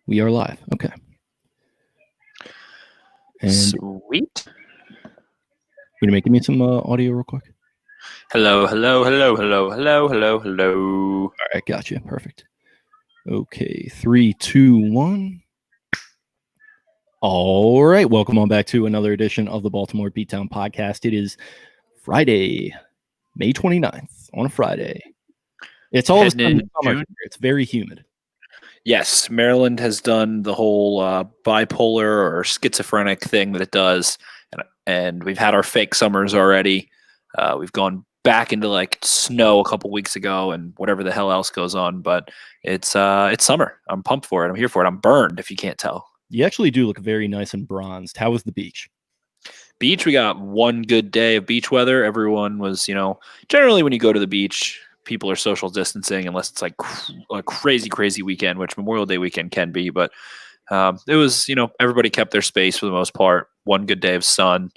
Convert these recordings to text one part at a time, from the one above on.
We are live. Okay. And Sweet. would you make me some audio real quick? Hello. All right, gotcha. Perfect. Okay, 3, 2, 1. All right, welcome on back to another edition of the Baltimore Beatdown podcast. It is Friday, May 29th, on a Friday. It's all of a sudden summer here. It's very humid. Yes, Maryland has done the whole bipolar or schizophrenic thing that it does, and we've had our fake summers already. We've gone back into like snow a couple weeks ago, and whatever the hell else goes on. But it's summer. I'm pumped for it. I'm here for it. I'm burned, if you can't tell. You actually do look very nice and bronzed. How was the beach? Beach, we got one good day of beach weather. Everyone was, generally when you go to the beach, people are social distancing unless it's like a crazy weekend, which Memorial Day weekend can be. But it was, everybody kept their space for the most part. One good day of sun.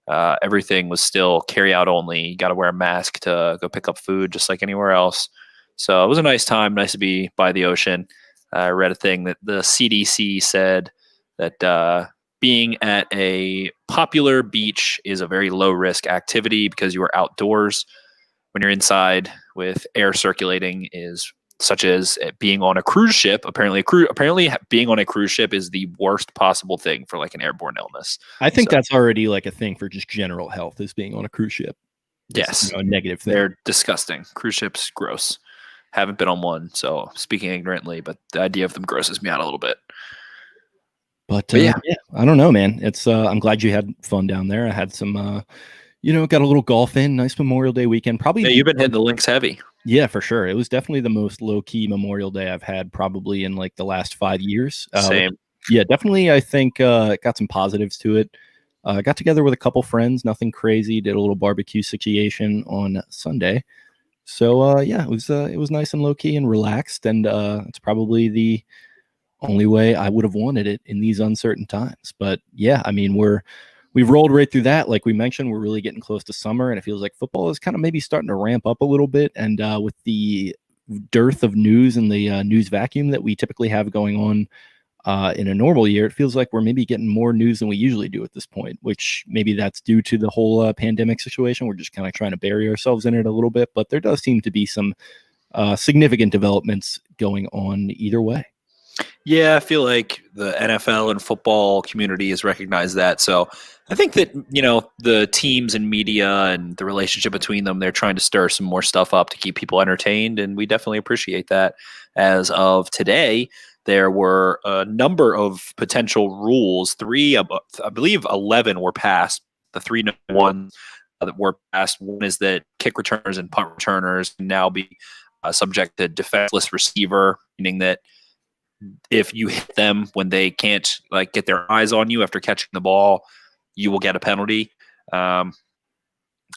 Everything was still carry out only. You got to wear a mask to go pick up food, just like anywhere else. So it was a nice time. Nice to be by the ocean. I read a thing that the CDC said that being at a popular beach is a very low risk activity because you are outdoors. When you're inside with air circulating, is such as being on a cruise ship. Apparently being on a cruise ship is the worst possible thing for like an airborne illness. I think that's already like a thing for just general health, is being on a cruise ship. Yes, a negative thing. They're disgusting. Cruise ships, gross. Haven't been on one, so speaking ignorantly, but the idea of them grosses me out a little bit. But yeah, I don't know, man. It's I'm glad you had fun down there. I had some, got a little golf in. Nice Memorial Day weekend. Probably. Yeah, you've been hitting the links heavy. Yeah, for sure. It was definitely the most low key Memorial Day I've had probably in like the last 5 years. Same. Yeah, definitely. I think got some positives to it. Got together with a couple friends. Nothing crazy. Did a little barbecue situation on Sunday. So yeah, it was nice and low key and relaxed, and it's probably the only way I would have wanted it in these uncertain times. But yeah, I mean, we've rolled right through that. Like we mentioned, we're really getting close to summer, and it feels like football is kind of maybe starting to ramp up a little bit. And with the dearth of news and the news vacuum that we typically have going on in a normal year, it feels like we're maybe getting more news than we usually do at this point, which maybe that's due to the whole pandemic situation. We're just kind of trying to bury ourselves in it a little bit, but there does seem to be some significant developments going on either way. Yeah, I feel like the NFL and football community has recognized that. So I think that, the teams and media and the relationship between them, they're trying to stir some more stuff up to keep people entertained. And we definitely appreciate that. As of today, there were a number of potential rules. I believe 11 were passed. The 3 ones that were passed. One is that kick returners and punt returners can now be subject to defenseless receiver, meaning that if you hit them when they can't like get their eyes on you after catching the ball, you will get a penalty. I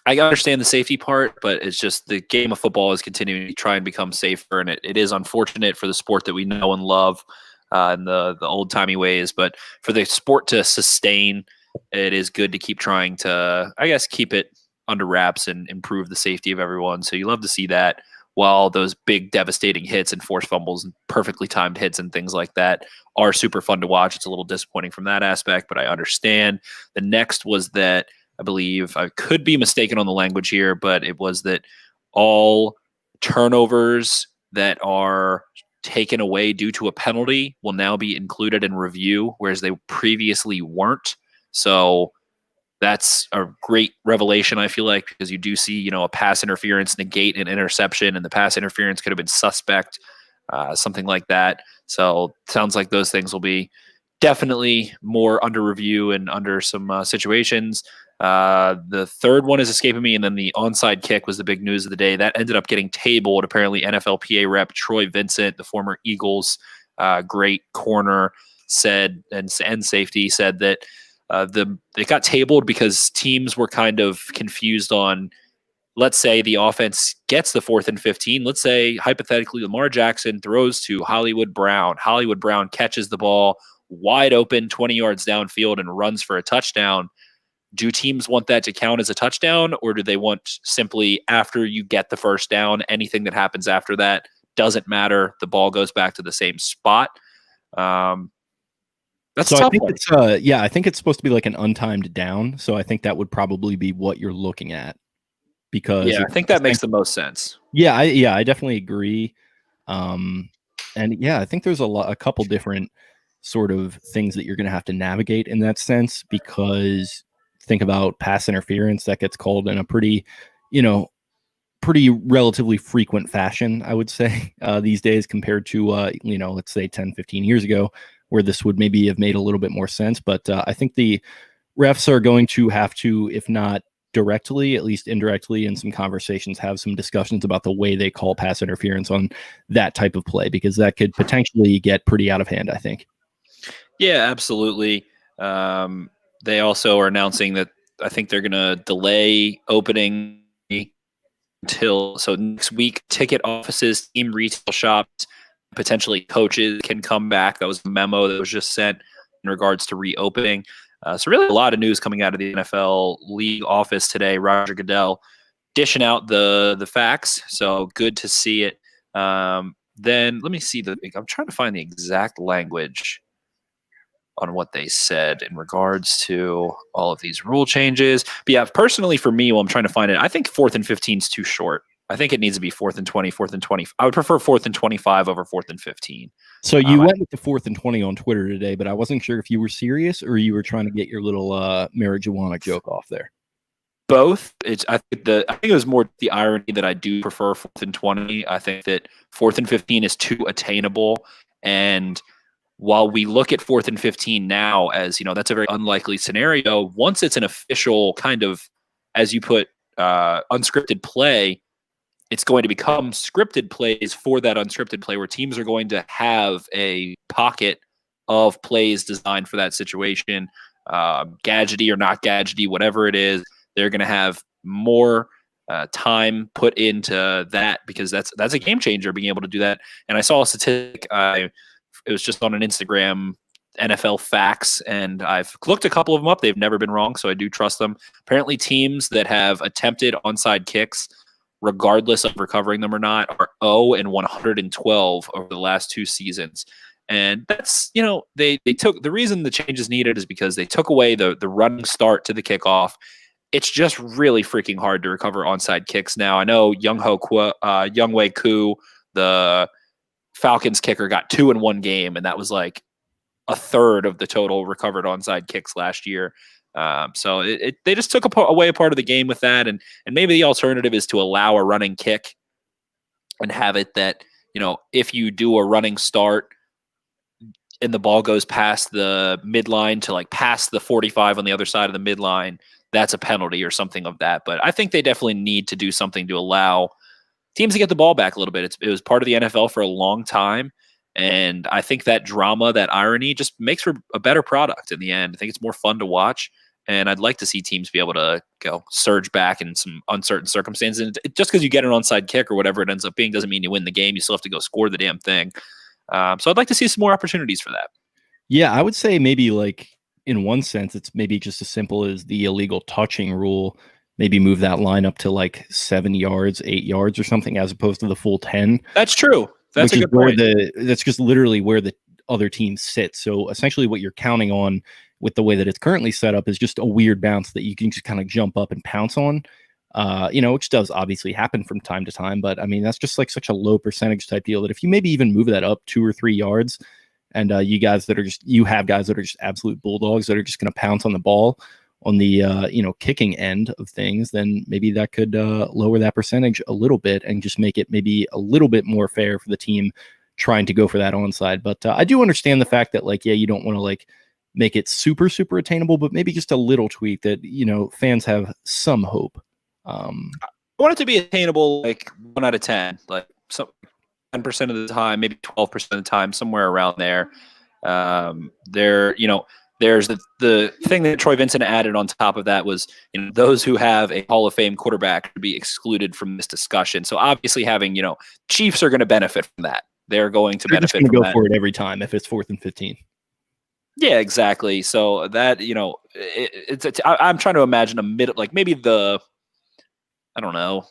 understand the safety part, but it's just the game of football is continuing to try and become safer, and it is unfortunate for the sport that we know and love in the old timey ways. But for the sport to sustain, it is good to keep trying to, I guess, keep it under wraps and improve the safety of everyone. So you love to see that. While those big devastating hits and forced fumbles and perfectly timed hits and things like that are super fun to watch, it's a little disappointing from that aspect, but I understand. The next was that I believe, I could be mistaken on the language here, but it was that all turnovers that are taken away due to a penalty will now be included in review, whereas they previously weren't. So that's a great revelation, I feel like, because you do see, a pass interference negate an interception, and the pass interference could have been suspect, something like that. So sounds like those things will be definitely more under review and under some situations. The third one is escaping me, and then the onside kick was the big news of the day. That ended up getting tabled. Apparently, NFLPA rep Troy Vincent, the former Eagles great corner, said, and safety said that it got tabled because teams were kind of confused on, let's say the offense gets the 4th and 15. Let's say hypothetically Lamar Jackson throws to Hollywood Brown. Hollywood Brown catches the ball wide open 20 yards downfield and runs for a touchdown. Do teams want that to count as a touchdown, or do they want simply after you get the first down, anything that happens after that doesn't matter? The ball goes back to the same spot. That's So a I tough think one. it's I think it's supposed to be like an untimed down. So I think that would probably be what you're looking at because Yeah, I it's think that makes the most sense. I definitely agree. And yeah, I think there's a couple different sort of things that you're going to have to navigate in that sense because think about pass interference that gets called in a pretty, you know, pretty relatively frequent fashion, I would say, these days compared to, let's say 10, 15 years ago, where this would maybe have made a little bit more sense. But I think the refs are going to have to, if not directly, at least indirectly, in some conversations, have some discussions about the way they call pass interference on that type of play, because that could potentially get pretty out of hand, I think. Yeah, absolutely. They also are announcing that I think they're going to delay opening until next week. Ticket offices, team retail shops, potentially coaches can come back. That was a memo that was just sent in regards to reopening. So really a lot of news coming out of the NFL league office today. Roger Goodell dishing out the facts. So good to see it. Then let me see I'm trying to find the exact language on what they said in regards to all of these rule changes. But yeah, personally for me, while I'm trying to find it, I think 4th and 15 is too short. I think it needs to be 4th and 20, 4th and 20. I would prefer 4th and 25 over 4th and 15. So you went with the 4th and 20 on Twitter today, but I wasn't sure if you were serious or you were trying to get your little marijuana joke off there. Both. I think it was more the irony that I do prefer 4th and 20. I think that 4th and 15 is too attainable, and while we look at 4th and 15 now as, that's a very unlikely scenario, once it's an official kind of, as you put, unscripted play, it's going to become scripted plays for that unscripted play where teams are going to have a pocket of plays designed for that situation, gadgety or not gadgety, whatever it is. They're going to have more time put into that because that's a game changer, being able to do that. And I saw a statistic. It was just on an Instagram, NFL facts, and I've looked a couple of them up. They've never been wrong, so I do trust them. Apparently, teams that have attempted onside kicks, regardless of recovering them or not, are 0 and 112 over the last 2 seasons. And that's, they took the reason the change is needed is because they took away the running start to the kickoff. It's just really freaking hard to recover onside kicks now. I know Younghoe Koo, the Falcons kicker, got 2 in one game, and that was like a third of the total recovered onside kicks last year. So they just took away a part of the game with that, and maybe the alternative is to allow a running kick and have it that, if you do a running start and the ball goes past the midline to like past the 45 on the other side of the midline, that's a penalty or something of that. But I think they definitely need to do something to allow teams to get the ball back a little bit. It was part of the NFL for a long time. And I think that drama, that irony just makes for a better product in the end. I think it's more fun to watch. And I'd like to see teams be able to go surge back in some uncertain circumstances. And just because you get an onside kick or whatever it ends up being doesn't mean you win the game. You still have to go score the damn thing. So I'd like to see some more opportunities for that. Yeah, I would say maybe like in one sense, it's maybe just as simple as the illegal touching rule. Maybe move that line up to like 7 yards, 8 yards or something, as opposed to the full 10. That's true. That's a good point. That's just literally where the other team sits. So essentially what you're counting on with the way that it's currently set up is just a weird bounce that you can just kind of jump up and pounce on, which does obviously happen from time to time. But I mean, that's just like such a low percentage type deal that if you maybe even move that up 2 or 3 yards, and you have guys that are just absolute bulldogs that are just going to pounce on the ball on the kicking end of things, then maybe that could lower that percentage a little bit and just make it maybe a little bit more fair for the team trying to go for that onside. But I do understand the fact that you don't want to make it super, super attainable, but maybe just a little tweak that, fans have some hope. I want it to be attainable, like 1 out of 10, like 10% of the time, maybe 12% of the time, somewhere around there. There's the thing that Troy Vincent added on top of that was, those who have a Hall of Fame quarterback should be excluded from this discussion. So obviously having, Chiefs are going to benefit from that. They're going to benefit from that. They're just going to go for it every time if it's 4th and 15. Yeah, exactly. So that, I'm trying to imagine a maybe I don't know,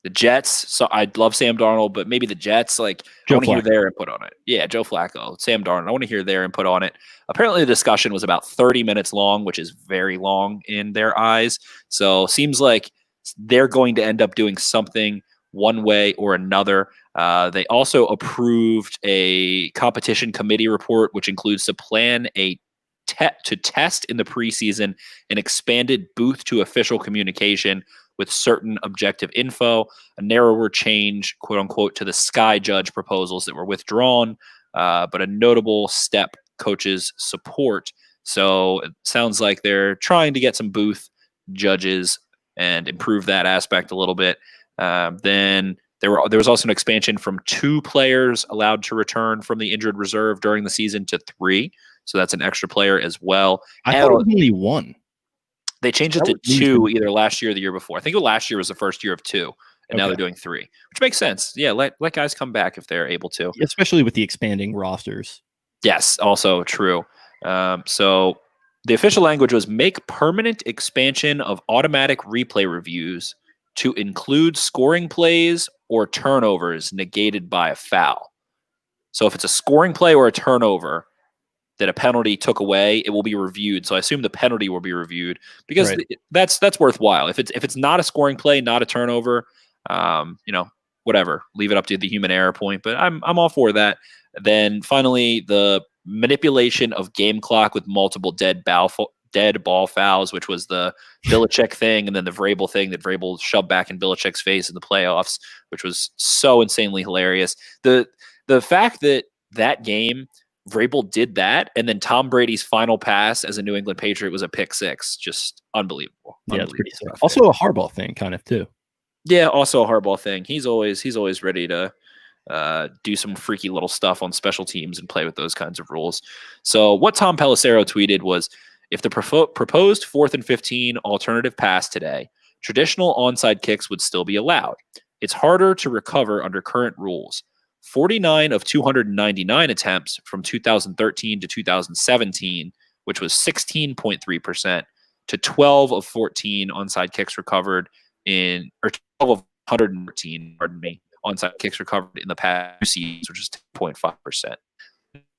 The Jets, so I love Sam Darnold, but maybe the Jets, like I Joe want to hear Flacco. their input on it. Yeah, Joe Flacco, Sam Darnold, I want to hear their input on it. Apparently the discussion was about 30 minutes long, which is very long in their eyes. So seems like they're going to end up doing something one way or another. They also approved a competition committee report, which includes to plan to test in the preseason an expanded booth to official communication with certain objective info, a narrower change, quote unquote, to the Sky Judge proposals that were withdrawn, but a notable step coaches support. So it sounds like they're trying to get some booth judges and improve that aspect a little bit. Then there was also an expansion from 2 players allowed to return from the injured reserve during the season to 3. So that's an extra player as well. I thought it was only 1. They changed it to 2 either last year or the year before. I think last year was the first year of 2, and now they're doing 3, which makes sense. Yeah, let guys come back if they're able to. Especially with the expanding rosters. Yes, also true. So the official language was make permanent expansion of automatic replay reviews to include scoring plays or turnovers negated by a foul. So if it's a scoring play or a turnover that a penalty took away, it will be reviewed. So I assume the penalty will be reviewed because that's worthwhile. If it's not a scoring play, not a turnover, whatever, leave it up to the human error point. But I'm all for that. Then finally, the manipulation of game clock with multiple dead ball fouls, which was the Belichick thing, and then the Vrabel thing that Vrabel shoved back in Belichick's face in the playoffs, which was so insanely hilarious. The fact that game, Vrabel did that, and then Tom Brady's final pass as a New England Patriot was a pick 6. Just unbelievable. Yeah, it's pretty sick. Also a Harbaugh thing, kind of, too. Yeah, also a Harbaugh thing. He's always ready to do some freaky little stuff on special teams and play with those kinds of rules. So what Tom Pelissero tweeted was, if the proposed 4th and 15 alternative pass today, traditional onside kicks would still be allowed. It's harder to recover under current rules. 49 of 299 attempts from 2013 to 2017, which was 16.3%, to 12 of 14 onside kicks recovered in, or 12 of 114, onside kicks recovered in the past 2 seasons, which is 10.5%.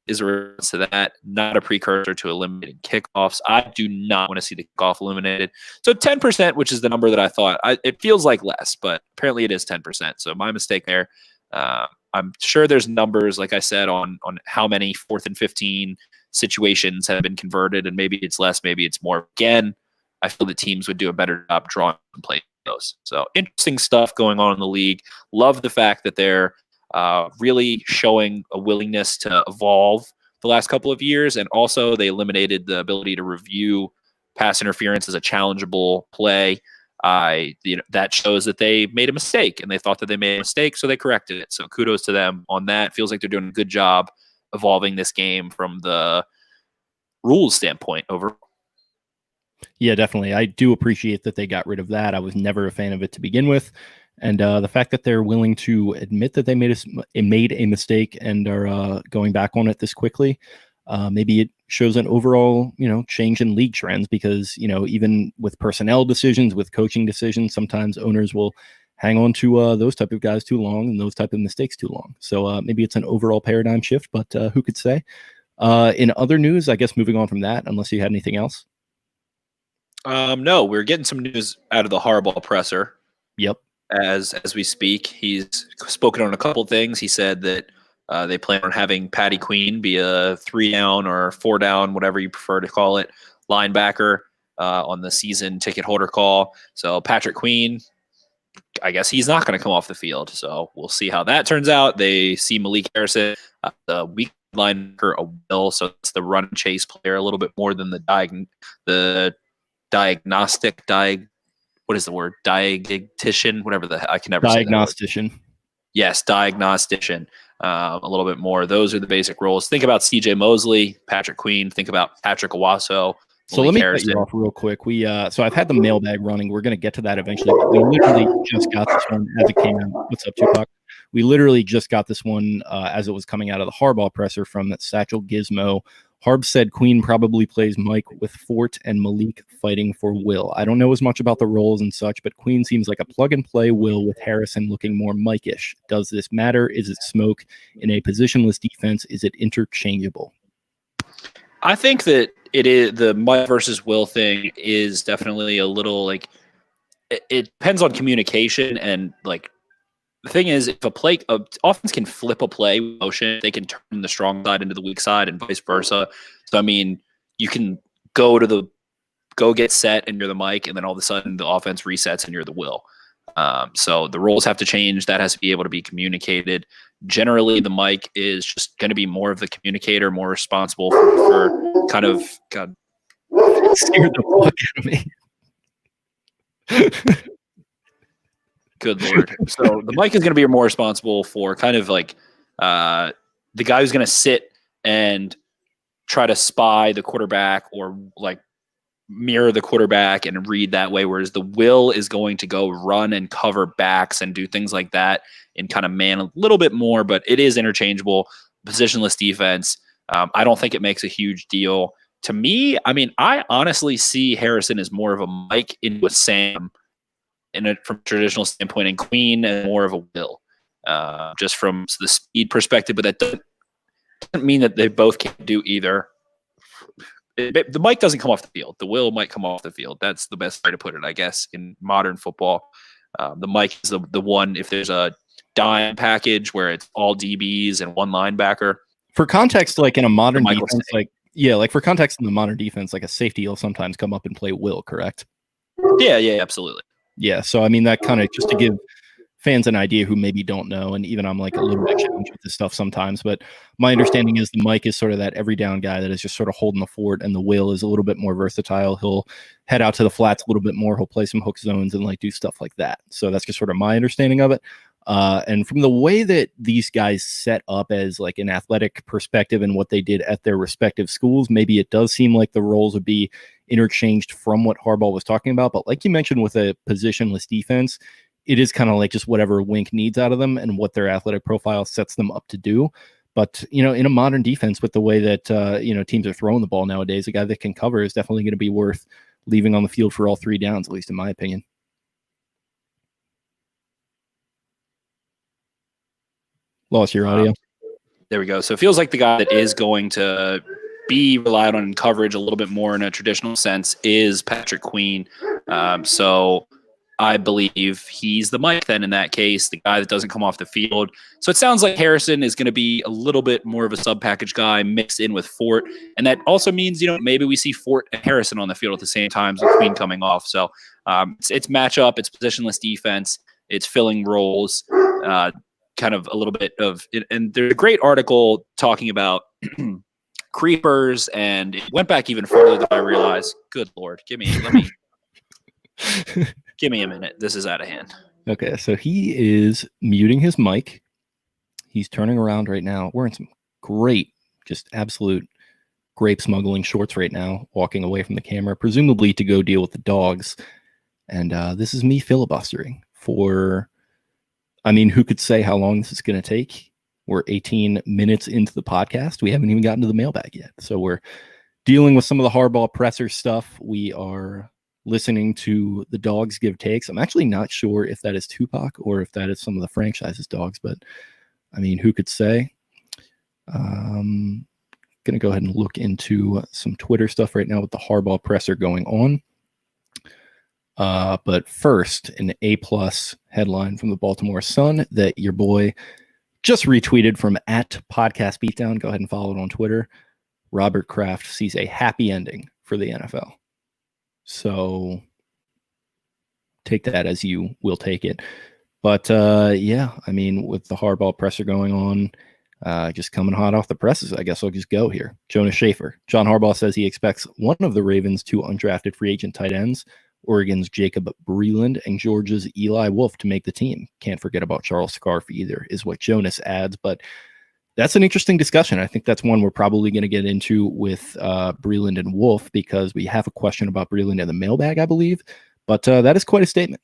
Is a reference to that, not a precursor to eliminating kickoffs. I do not want to see the kickoff eliminated. So 10%, which is the number that I thought. It feels like less, but apparently it is 10%. So my mistake there. I'm sure there's numbers, like I said, on how many 4th and 15 situations have been converted, and maybe it's less, maybe it's more. Again, I feel that teams would do a better job drawing and playing those. So interesting stuff going on in the league. Love the fact that they're really showing a willingness to evolve the last couple of years, and also they eliminated the ability to review pass interference as a challengeable play. That shows that they made a mistake, and they thought that they made a mistake, so they corrected it. So kudos to them on that. Feels like they're doing a good job evolving this game from the rules standpoint overall. Yeah, definitely. I do appreciate that they got rid of that. I was never a fan of it to begin with. And the fact that they're willing to admit that they made a mistake and are going back on it this quickly, maybe it shows an overall, change in league trends, because, even with personnel decisions, with coaching decisions, sometimes owners will hang on to those type of guys too long and those type of mistakes too long. So maybe it's an overall paradigm shift, but who could say? In other news, I guess moving on from that, unless you had anything else. No, we're getting some news out of the Harbaugh presser. Yep. As we speak, he's spoken on a couple of things. He said that they plan on having Patty Queen be a 3-down or 4-down, whatever you prefer to call it, linebacker on the season ticket holder call. So Patrick Queen, I guess he's not going to come off the field. So we'll see how that turns out. They see Malik Harrison, the weak linebacker, a will. So it's the run and chase player a little bit more than the diagnostician, whatever I can never say that word. Diagnostician. Yes, diagnostician. A little bit more. Those are the basic roles. Think about C.J. Mosley, Patrick Queen. Think about Patrick Owasso. So let me cut you off real quick. So I've had the mailbag running. We're going to get to that eventually. But we literally just got this one as it came out. What's up, Tupac? We literally just got this one as it was coming out of the Harbaugh presser from that Satchel Gizmo. Harb said Queen probably plays Mike with Fort and Malik fighting for Will. I don't know as much about the roles and such, but Queen seems like a plug-and-play Will with Harrison looking more Mike-ish. Does this matter? Is it smoke? In a positionless defense, is it interchangeable? I think that it is the Mike versus Will thing is definitely a little like it depends on communication and like the thing is if offense can flip a play with motion, they can turn the strong side into the weak side and vice versa. So I mean, you can go get set and you're the Mike, and then all of a sudden the offense resets and you're the Will. So the roles have to change. That has to be able to be communicated. Generally, the Mike is just going to be more of the communicator, more responsible for kind of God. Scared the fuck out of me. Good Lord. So the Mike is going to be more responsible for kind of like the guy who's going to sit and try to spy the quarterback or like mirror the quarterback and read that way, whereas the Will is going to go run and cover backs and do things like that and kind of man a little bit more, but it is interchangeable. Positionless defense. I don't think it makes a huge deal. To me, I mean, I honestly see Harrison as more of a Mike in with Sam from a traditional standpoint, and Queen and more of a Will, just from the speed perspective, but that doesn't mean that they both can't do either. The Mike doesn't come off the field. The Will might come off the field. That's the best way to put it, I guess, in modern football. The Mike is the one if there's a dime package where it's all DBs and one linebacker. For context, like in a modern defense, like for context in the modern defense, like a safety will sometimes come up and play Will, correct? Yeah, absolutely. Yeah, so I mean that kind of just to give fans an idea who maybe don't know, and even I'm like a little bit challenged with this stuff sometimes, but my understanding is the Mike is sort of that every down guy that is just sort of holding the fort, and the Will is a little bit more versatile. He'll head out to the flats a little bit more. He'll play some hook zones and like do stuff like that. So that's just sort of my understanding of it. And from the way that these guys set up as like an athletic perspective and what they did at their respective schools, maybe it does seem like the roles would be interchanged from what Harbaugh was talking about. But like you mentioned with a positionless defense, it is kind of like just whatever Wink needs out of them and what their athletic profile sets them up to do. But, you know, in a modern defense with the way that, teams are throwing the ball nowadays, a guy that can cover is definitely going to be worth leaving on the field for all three downs, at least in my opinion. Lost your audio. There we go. So it feels like the guy that is going to be relied on in coverage a little bit more in a traditional sense is Patrick Queen. So I believe he's the Mike then in that case, the guy that doesn't come off the field. So it sounds like Harrison is going to be a little bit more of a sub-package guy mixed in with Fort. And that also means, maybe we see Fort and Harrison on the field at the same time with Queen coming off. So it's matchup, it's positionless defense, it's filling roles, kind of a little bit of – and there's a great article talking about creepers, and it went back even further than I realized. Good Lord. Give me a minute. This is out of hand. Okay, so he is muting his mic. He's turning around right now, wearing some great, just absolute grape smuggling shorts right now, walking away from the camera, presumably to go deal with the dogs. And this is me filibustering for, who could say how long this is going to take? We're 18 minutes into the podcast. We haven't even gotten to the mailbag yet. So we're dealing with some of the Harbaugh presser stuff. We are listening to the dogs give takes. I'm actually not sure if that is Tupac or if that is some of the franchise's dogs, but who could say? Going to go ahead and look into some Twitter stuff right now with the Harbaugh presser going on. But first, an A+ headline from the Baltimore Sun that your boy just retweeted from @Podcast Beatdown. Go ahead and follow it on Twitter. Robert Kraft sees a happy ending for the NFL. So take that as you will take it. But with the Harbaugh presser going on, just coming hot off the presses, I guess I'll just go here. Jonas Schaefer. John Harbaugh says he expects one of the Ravens' two undrafted free agent tight ends, Oregon's Jacob Breeland and Georgia's Eli Wolf, to make the team. Can't forget about Charles Scarf either, is what Jonas adds. But that's an interesting discussion. I think that's one we're probably going to get into with Breeland and Wolf, because we have a question about Breeland in the mailbag, I believe. But that is quite a statement.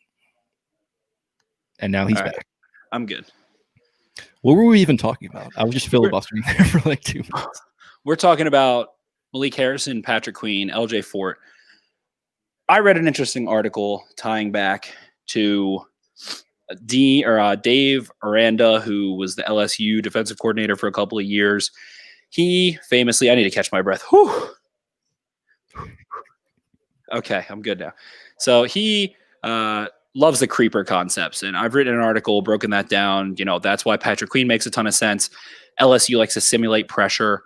And now he's back. I'm good. What were we even talking about? I was just filibustering there for like 2 minutes. We're talking about Malik Harrison, Patrick Queen, LJ Fort. I read an interesting article tying back to Dave Aranda, who was the LSU defensive coordinator for a couple of years. He famously, I need to catch my breath. Whew. Okay, I'm good now. So he loves the creeper concepts, and I've written an article, broken that down. That's why Patrick Queen makes a ton of sense. LSU likes to simulate pressure.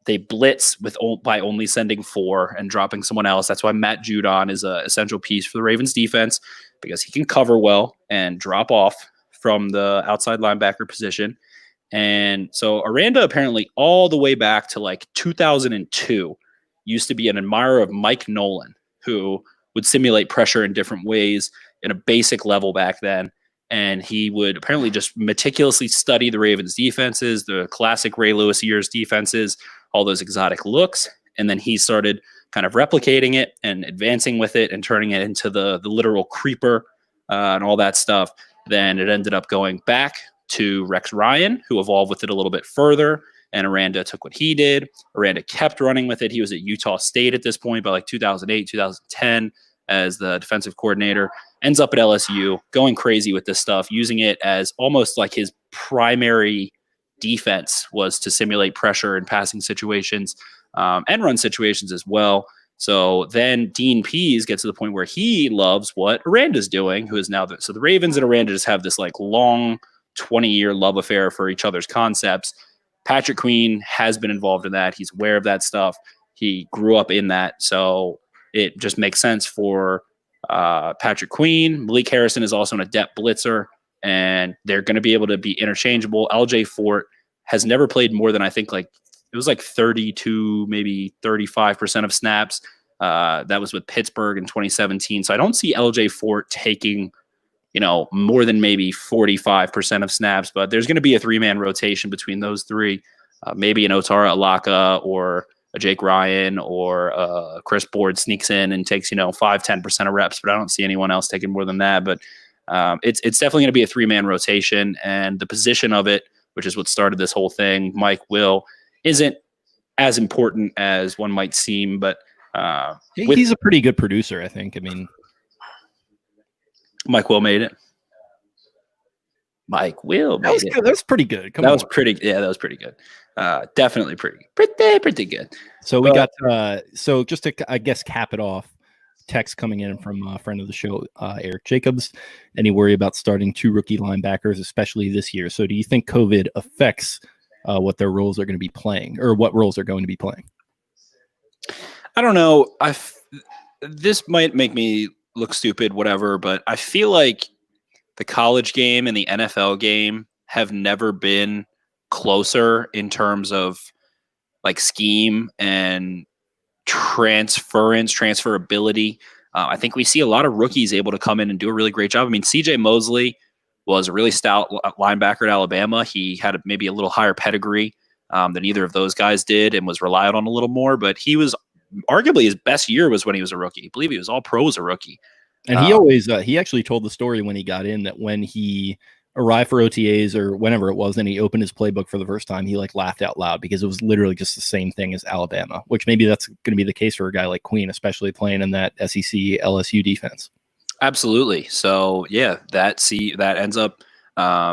They blitz by only sending 4 and dropping someone else. That's why Matt Judon is an essential piece for the Ravens defense, because he can cover well and drop off from the outside linebacker position. And so Aranda, apparently all the way back to like 2002, used to be an admirer of Mike Nolan, who would simulate pressure in different ways in a basic level back then. And he would apparently just meticulously study the Ravens defenses, the classic Ray Lewis years defenses, all those exotic looks. And then he started kind of replicating it and advancing with it and turning it into the literal creeper and all that stuff. Then it ended up going back to Rex Ryan, who evolved with it a little bit further. And Aranda took what he did. Aranda kept running with it. He was at Utah State at this point by like 2008, 2010 as the defensive coordinator. Ends up at LSU, going crazy with this stuff, using it as almost like his primary defense was to simulate pressure in passing situations and run situations as well. So then Dean Pease gets to the point where he loves what Aranda's doing, who is now so the Ravens and Aranda just have this like long 20-year love affair for each other's concepts. Patrick Queen has been involved in that. He's aware of that stuff. He grew up in that. So it just makes sense for Patrick Queen. Malik Harrison is also an adept blitzer, and they're going to be able to be interchangeable. LJ Fort has never played more than, I think, like it was like 32, maybe 35% of snaps. That was with Pittsburgh in 2017. So I don't see LJ Fort taking, more than maybe 45% of snaps, but there's going to be a 3-man rotation between those 3. Maybe an Otara Alaka or a Jake Ryan or Chris Board sneaks in and takes, 5-10% of reps, but I don't see anyone else taking more than that. But it's definitely going to be a 3-man rotation, and the position of it, which is what started this whole thing, Mike Will, isn't as important as one might seem, but he's a pretty good producer, I think. I mean, Mike Will made it. Mike Will made it. Good. That was pretty good. That was pretty good. Definitely pretty good. So we got so just to, I guess, cap it off, text coming in from a friend of the show, Eric Jacobs. Any worry about starting 2 rookie linebackers, especially this year? So do you think COVID affects what their roles are going to be playing, or what roles they're going to be playing? I don't know. This might make me look stupid, whatever, but I feel like the college game and the NFL game have never been closer in terms of like scheme and transferability. I think we see a lot of rookies able to come in and do a really great job. I mean, CJ Mosley was a really stout linebacker at Alabama. He had maybe a little higher pedigree than either of those guys did and was relied on a little more, but he was arguably his best year was when he was a rookie. I believe he was all pro as a rookie. And he always, he actually told the story when he got in that when he arrived for OTAs or whenever it was, and he opened his playbook for the first time, he like laughed out loud because it was literally just the same thing as Alabama, which maybe that's going to be the case for a guy like Queen, especially playing in that SEC LSU defense. Absolutely. So yeah, that ends up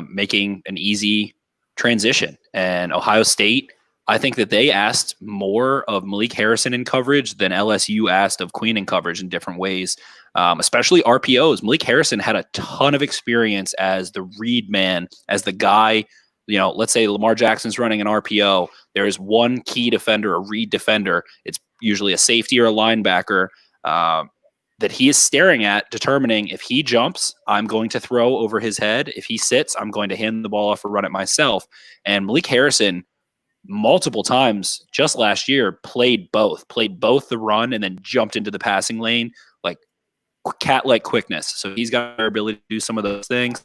making an easy transition. And Ohio State, I think that they asked more of Malik Harrison in coverage than LSU asked of Queen in coverage in different ways, especially RPOs. Malik Harrison had a ton of experience as the read man, as the guy, let's say Lamar Jackson's running an RPO. There is one key defender, a read defender. It's usually a safety or a linebacker that he is staring at, determining if he jumps, I'm going to throw over his head. If he sits, I'm going to hand the ball off or run it myself. And Malik Harrison, multiple times just last year, played both the run and then jumped into the passing lane, like cat-like quickness. So he's got our ability to do some of those things.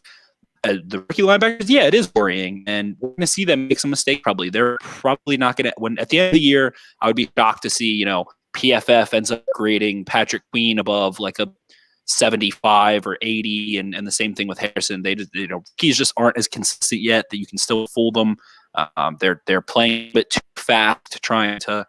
The rookie linebackers, yeah, it is worrying, and we're going to see them make some mistakes. Probably they're probably not going to. When at the end of the year, I would be shocked to see PFF ends up grading Patrick Queen above like a 75 or 80, and the same thing with Harrison. They just rookies just aren't as consistent yet that you can still fool them. They're playing a bit too fast, trying to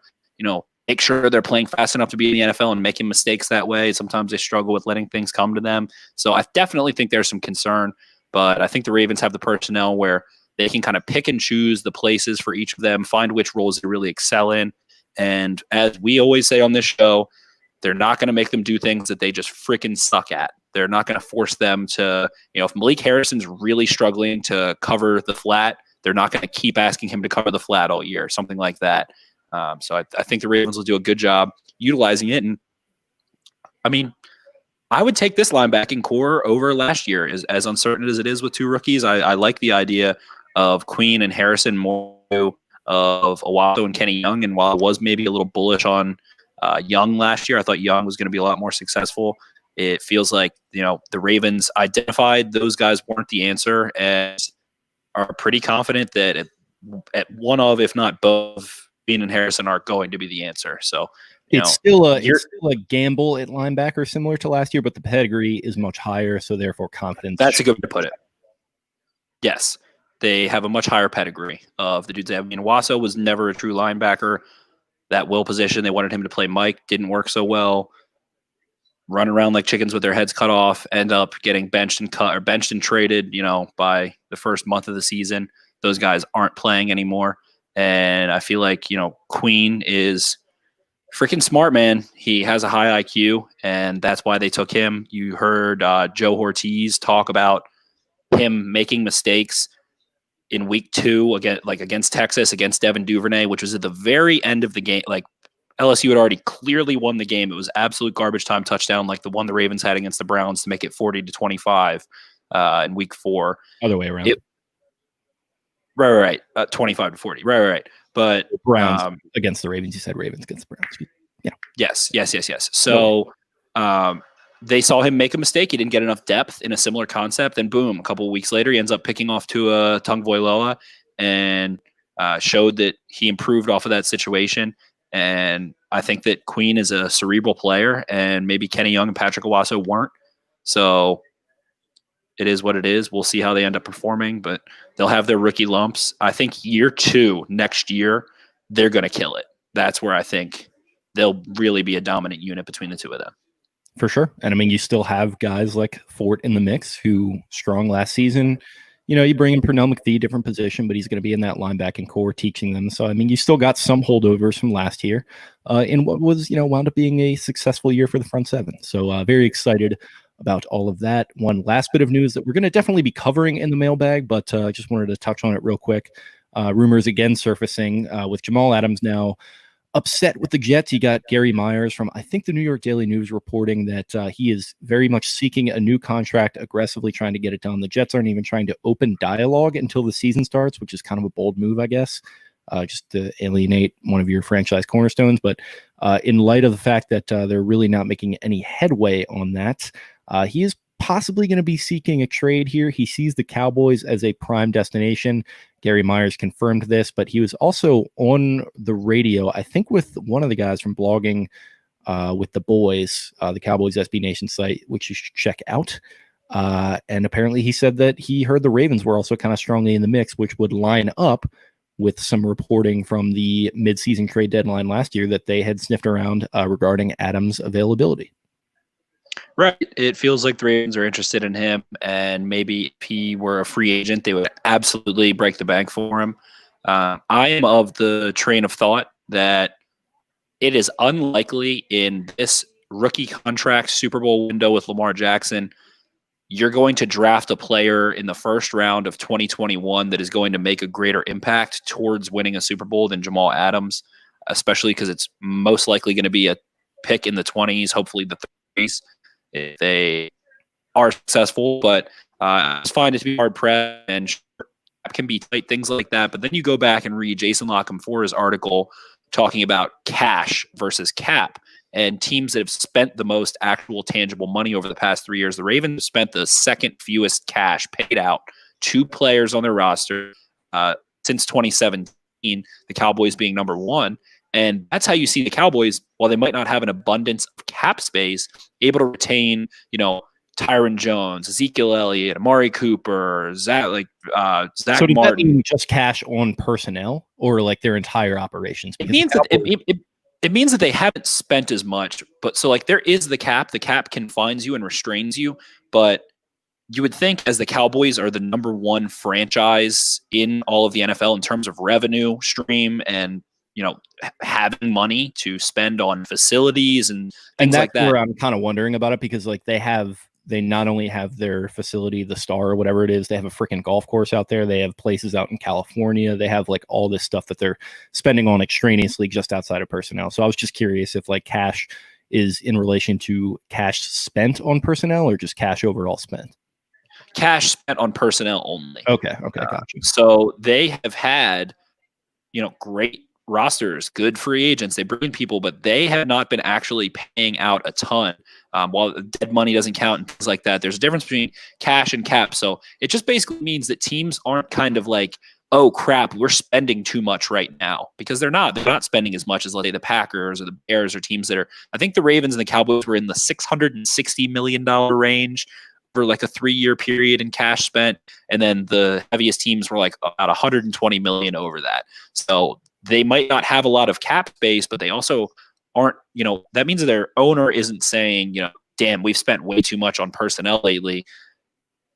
make sure they're playing fast enough to be in the NFL and making mistakes that way. Sometimes they struggle with letting things come to them. So I definitely think there's some concern, but I think the Ravens have the personnel where they can kind of pick and choose the places for each of them, find which roles they really excel in. And as we always say on this show, they're not going to make them do things that they just freaking suck at. They're not going to force them to, if Malik Harrison's really struggling to cover the flat, they're not going to keep asking him to cover the flat all year, something like that. So I think the Ravens will do a good job utilizing it. And I mean, I would take this linebacking core over last year, as uncertain as it is with two rookies. I like the idea of Queen and Harrison more of Owasso and Kenny Young. And while I was maybe a little bullish on Young last year, I thought Young was going to be a lot more successful. It feels like, the Ravens identified those guys weren't the answer and are pretty confident that at one of, if not both, Bean and Harrison are going to be the answer. So it's still a gamble at linebacker similar to last year, but the pedigree is much higher, so therefore confidence. That's a good way to put it. Yes, they have a much higher pedigree of the dudes they have. Owasso was never a true linebacker. That will position, they wanted him to play Mike, didn't work so well. Run around like chickens with their heads cut off, end up getting benched and traded, by the first month of the season. Those guys aren't playing anymore. And I feel like, Queen is freaking smart, man. He has a high IQ, and that's why they took him. You heard Joe Ortiz talk about him making mistakes in week 2 against Texas, against Devin Duvernay, which was at the very end of the game. Like, LSU had already clearly won the game. It was absolute garbage time touchdown, like the one the Ravens had against the Browns to make it 40-25 in week 4. Other way around. Right. 25-40. Right. But Browns against the Ravens. You said Ravens against the Browns. Yeah. Yes. So they saw him make a mistake. He didn't get enough depth in a similar concept. And boom, a couple of weeks later, he ends up picking off to Tungvoiloa and showed that he improved off of that situation. And I think that Queen is a cerebral player, and maybe Kenny Young and Patrick Owasso weren't. So it is what it is. We'll see how they end up performing, but they'll have their rookie lumps. I think year 2 next year, they're going to kill it. That's where I think they'll really be a dominant unit between the two of them. For sure. And I mean, you still have guys like Fort in the mix who strong last season. You bring in Pernell McPhee, different position, but he's going to be in that linebacking core teaching them. So, I mean, you still got some holdovers from last year in what was, wound up being a successful year for the front seven. So very excited about all of that. One last bit of news that we're going to definitely be covering in the mailbag, but I just wanted to touch on it real quick. Rumors again surfacing with Jamal Adams now upset with the Jets. You got Gary Myers from, I think, the New York Daily News reporting that he is very much seeking a new contract, aggressively trying to get it done. The Jets aren't even trying to open dialogue until the season starts, which is kind of a bold move, I guess, just to alienate one of your franchise cornerstones. But in light of the fact that they're really not making any headway on that, he is possibly going to be seeking a trade here. He sees the Cowboys as a prime destination. Gary Myers confirmed this, but he was also on the radio, I think, with one of the guys from blogging with the boys, the Cowboys SB Nation site, which you should check out. And apparently he said that he heard the Ravens were also kind of strongly in the mix, which would line up with some reporting from the midseason trade deadline last year that they had sniffed around regarding Adams' availability. Right. It feels like the Ravens are interested in him, and maybe if he were a free agent, they would absolutely break the bank for him. I am of the train of thought that it is unlikely in this rookie contract Super Bowl window with Lamar Jackson, you're going to draft a player in the first round of 2021 that is going to make a greater impact towards winning a Super Bowl than Jamal Adams, especially because it's most likely going to be a pick in the 20s, hopefully the 30s. If they are successful, but I just find it to be hard pressed and can be tight, things like that. But then you go back and read Jason Lockham-Fora's article talking about cash versus cap and teams that have spent the most actual tangible money over the past 3 years. The Ravens have spent the second fewest cash paid out to players on their roster since 2017, the Cowboys being number 1. And that's how you see the Cowboys, while they might not have an abundance of cap space, able to retain, Tyron Jones, Ezekiel Elliott, Amari Cooper, Zach so does Martin. That mean just cash on personnel or like their entire operations? It means that it means that they haven't spent as much. But so like there is the cap. The cap confines you and restrains you, but you would think as the Cowboys are the number one franchise in all of the NFL in terms of revenue stream and, having money to spend on facilities and things like that. Where I'm kind of wondering about it, because like they not only have their facility, the Star or whatever it is, they have a freaking golf course out there. They have places out in California. They have like all this stuff that they're spending on extraneously just outside of personnel. So I was just curious if like cash is in relation to cash spent on personnel or just cash overall spent. Cash spent on personnel only. Okay, gotcha. So they have had, great rosters, good free agents. They bring in people, but they have not been actually paying out a ton. While dead money doesn't count and things like that, there's a difference between cash and cap. So it just basically means that teams aren't kind of like, oh crap, we're spending too much right now, because they're not. They're not spending as much as, let's say, the Packers or the Bears or teams that are. I think the Ravens and the Cowboys were in the $660 million range for like a 3-year period in cash spent, and then the heaviest teams were like about 120 million over that. So they might not have a lot of cap space, but they also aren't, that means their owner isn't saying, damn, we've spent way too much on personnel lately.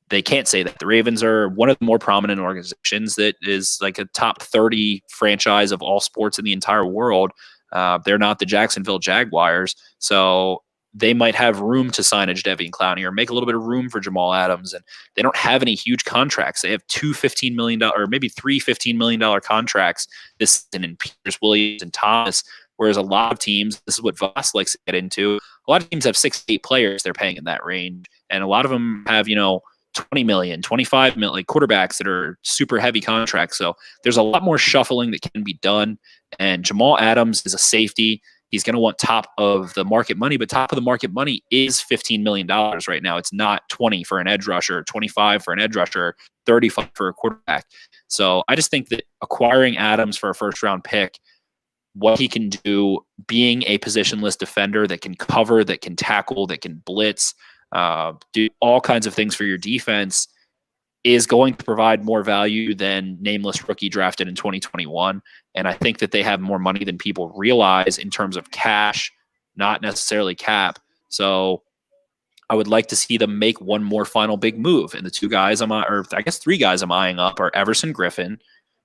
They can't say that. The Ravens are one of the more prominent organizations that is like a top 30 franchise of all sports in the entire world. They're not the Jacksonville Jaguars. So they might have room to sign a Jadeveon Clowney or make a little bit of room for Jamal Adams. And they don't have any huge contracts. They have two $15 million or maybe three $15 million contracts this season in Peters, Williams, and Thomas. Whereas a lot of teams, this is what Voss likes to get into, a lot of teams have 6 to 8 players they're paying in that range. And a lot of them have, 20 million, 25 million, like quarterbacks that are super heavy contracts. So there's a lot more shuffling that can be done. And Jamal Adams is a safety. He's going to want top of the market money, but top of the market money is $15 million right now. It's not 20 for an edge rusher, 25 for an edge rusher, 35 for a quarterback. So I just think that acquiring Adams for a first round pick, what he can do, being a positionless defender that can cover, that can tackle, that can blitz, do all kinds of things for your defense, is going to provide more value than nameless rookie drafted in 2021. And I think that they have more money than people realize in terms of cash, not necessarily cap. So I would like to see them make one more final big move. And the 2 guys or I guess 3 guys I'm eyeing up are Everson Griffin,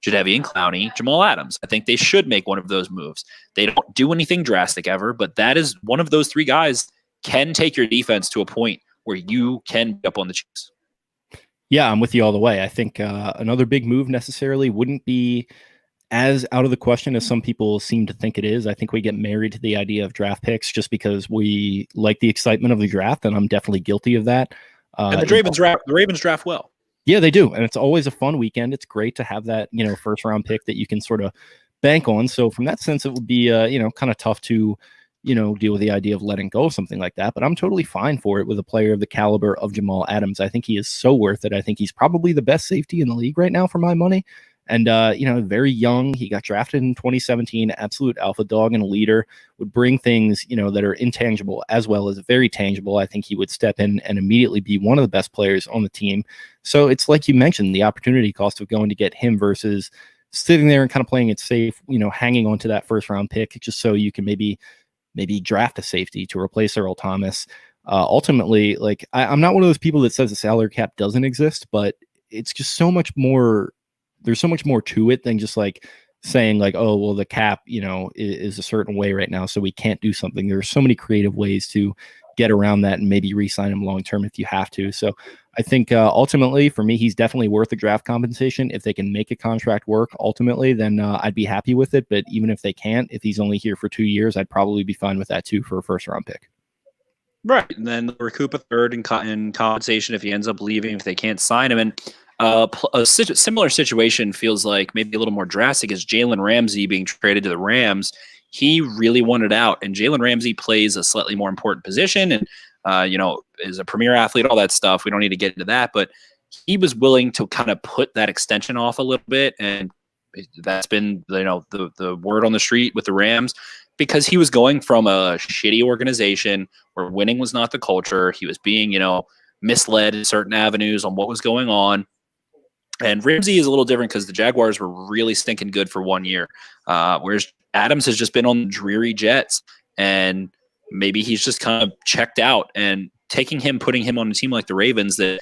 Jadeveon Clowney, Jamal Adams. I think they should make one of those moves. They don't do anything drastic ever, but that is one of those 3 guys can take your defense to a point where you can be up on the Chiefs. Yeah, I'm with you all the way. I think another big move necessarily wouldn't be as out of the question as some people seem to think it is. I think we get married to the idea of draft picks just because we like the excitement of the draft, and I'm definitely guilty of that. And the Ravens draft well. Yeah, they do, and it's always a fun weekend. It's great to have that, first round pick that you can sort of bank on. So from that sense, it would be, kind of tough to, deal with the idea of letting go of something like that. But I'm totally fine for it with a player of the caliber of Jamal Adams. I think he is so worth it. I think he's probably the best safety in the league right now for my money. And, very young. He got drafted in 2017, absolute alpha dog and a leader, would bring things, that are intangible as well as very tangible. I think he would step in and immediately be one of the best players on the team. So it's like you mentioned, the opportunity cost of going to get him versus sitting there and kind of playing it safe, hanging on to that first round pick just so you can maybe draft a safety to replace Earl Thomas. Ultimately, like I'm not one of those people that says the salary cap doesn't exist, but it's just so much more. There's so much more to it than just like saying like, oh, well, the cap, is a certain way right now, so we can't do something. There are so many creative ways to get around that and maybe re-sign him long-term if you have to. So I think ultimately for me, he's definitely worth the draft compensation. If they can make a contract work ultimately, then I'd be happy with it. But even if they can't, if he's only here for 2 years, I'd probably be fine with that too for a first round pick. Right. And then recoup a third in compensation if he ends up leaving, if they can't sign him. And a similar situation feels like maybe a little more drastic is Jalen Ramsey being traded to the Rams. He really wanted out, and Jalen Ramsey plays a slightly more important position and, is a premier athlete, all that stuff. We don't need to get into that, but he was willing to kind of put that extension off a little bit. And that's been, the word on the street with the Rams, because he was going from a shitty organization where winning was not the culture. He was being, misled in certain avenues on what was going on. And Ramsey is a little different because the Jaguars were really stinking good for 1 year, whereas Adams has just been on the dreary Jets, and maybe he's just kind of checked out. And putting him on a team like the Ravens that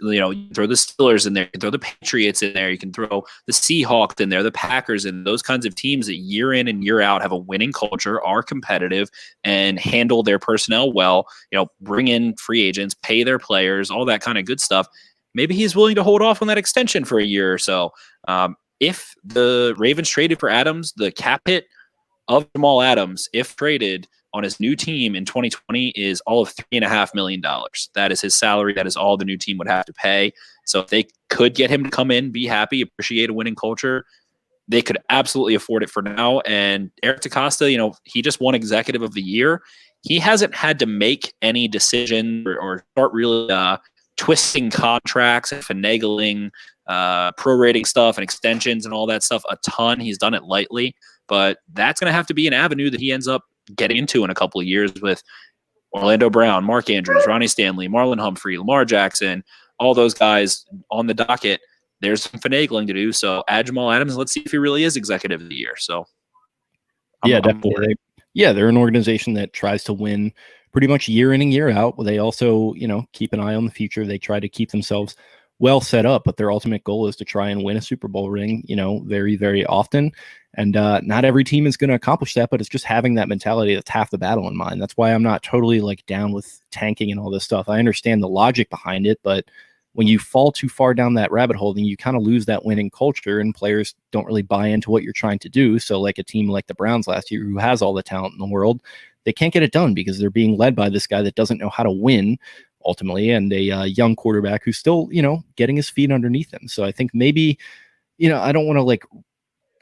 you know, you throw the Steelers in there, you can throw the Patriots in there, you can throw the Seahawks in there, the Packers, and those kinds of teams that year in and year out have a winning culture, are competitive, and handle their personnel well, you know, bring in free agents, pay their players, all that kind of good stuff. Maybe he's willing to hold off on that extension for a year or so. If the Ravens traded for Adams, the cap hit of Jamal Adams, if traded on his new team in 2020, is all of $3.5 million. That is his salary. That is all the new team would have to pay. So if they could get him to come in, be happy, appreciate a winning culture, they could absolutely afford it for now. And Eric DeCosta, you know, he just won Executive of the Year. He hasn't had to make any decision or start really twisting contracts and finagling prorating stuff and extensions and all that stuff a ton. He's done it lightly, but that's going to have to be an avenue that he ends up getting into in a couple of years with Orlando Brown, Mark Andrews, Ronnie Stanley, Marlon Humphrey, Lamar Jackson, all those guys on the docket. There's some finagling to do. So add Jamal Adams. Let's see if he really is Executive of the Year. So definitely. They're an organization that tries to win pretty much year in and year out. They also, you know, keep an eye on the future. They try to keep themselves well set up, but their ultimate goal is to try and win a Super Bowl ring, you know, very, very often. And not every team is going to accomplish that, but it's just having that mentality that's half the battle in mind. That's why I'm not totally like down with tanking and all this stuff. I understand the logic behind it, but when you fall too far down that rabbit hole, then you kind of lose that winning culture and players don't really buy into what you're trying to do. So like a team like the Browns last year, who has all the talent in the world, they can't get it done because they're being led by this guy that doesn't know how to win ultimately, and a young quarterback who's still, you know, getting his feet underneath him. So I think maybe, you know, I don't want to like,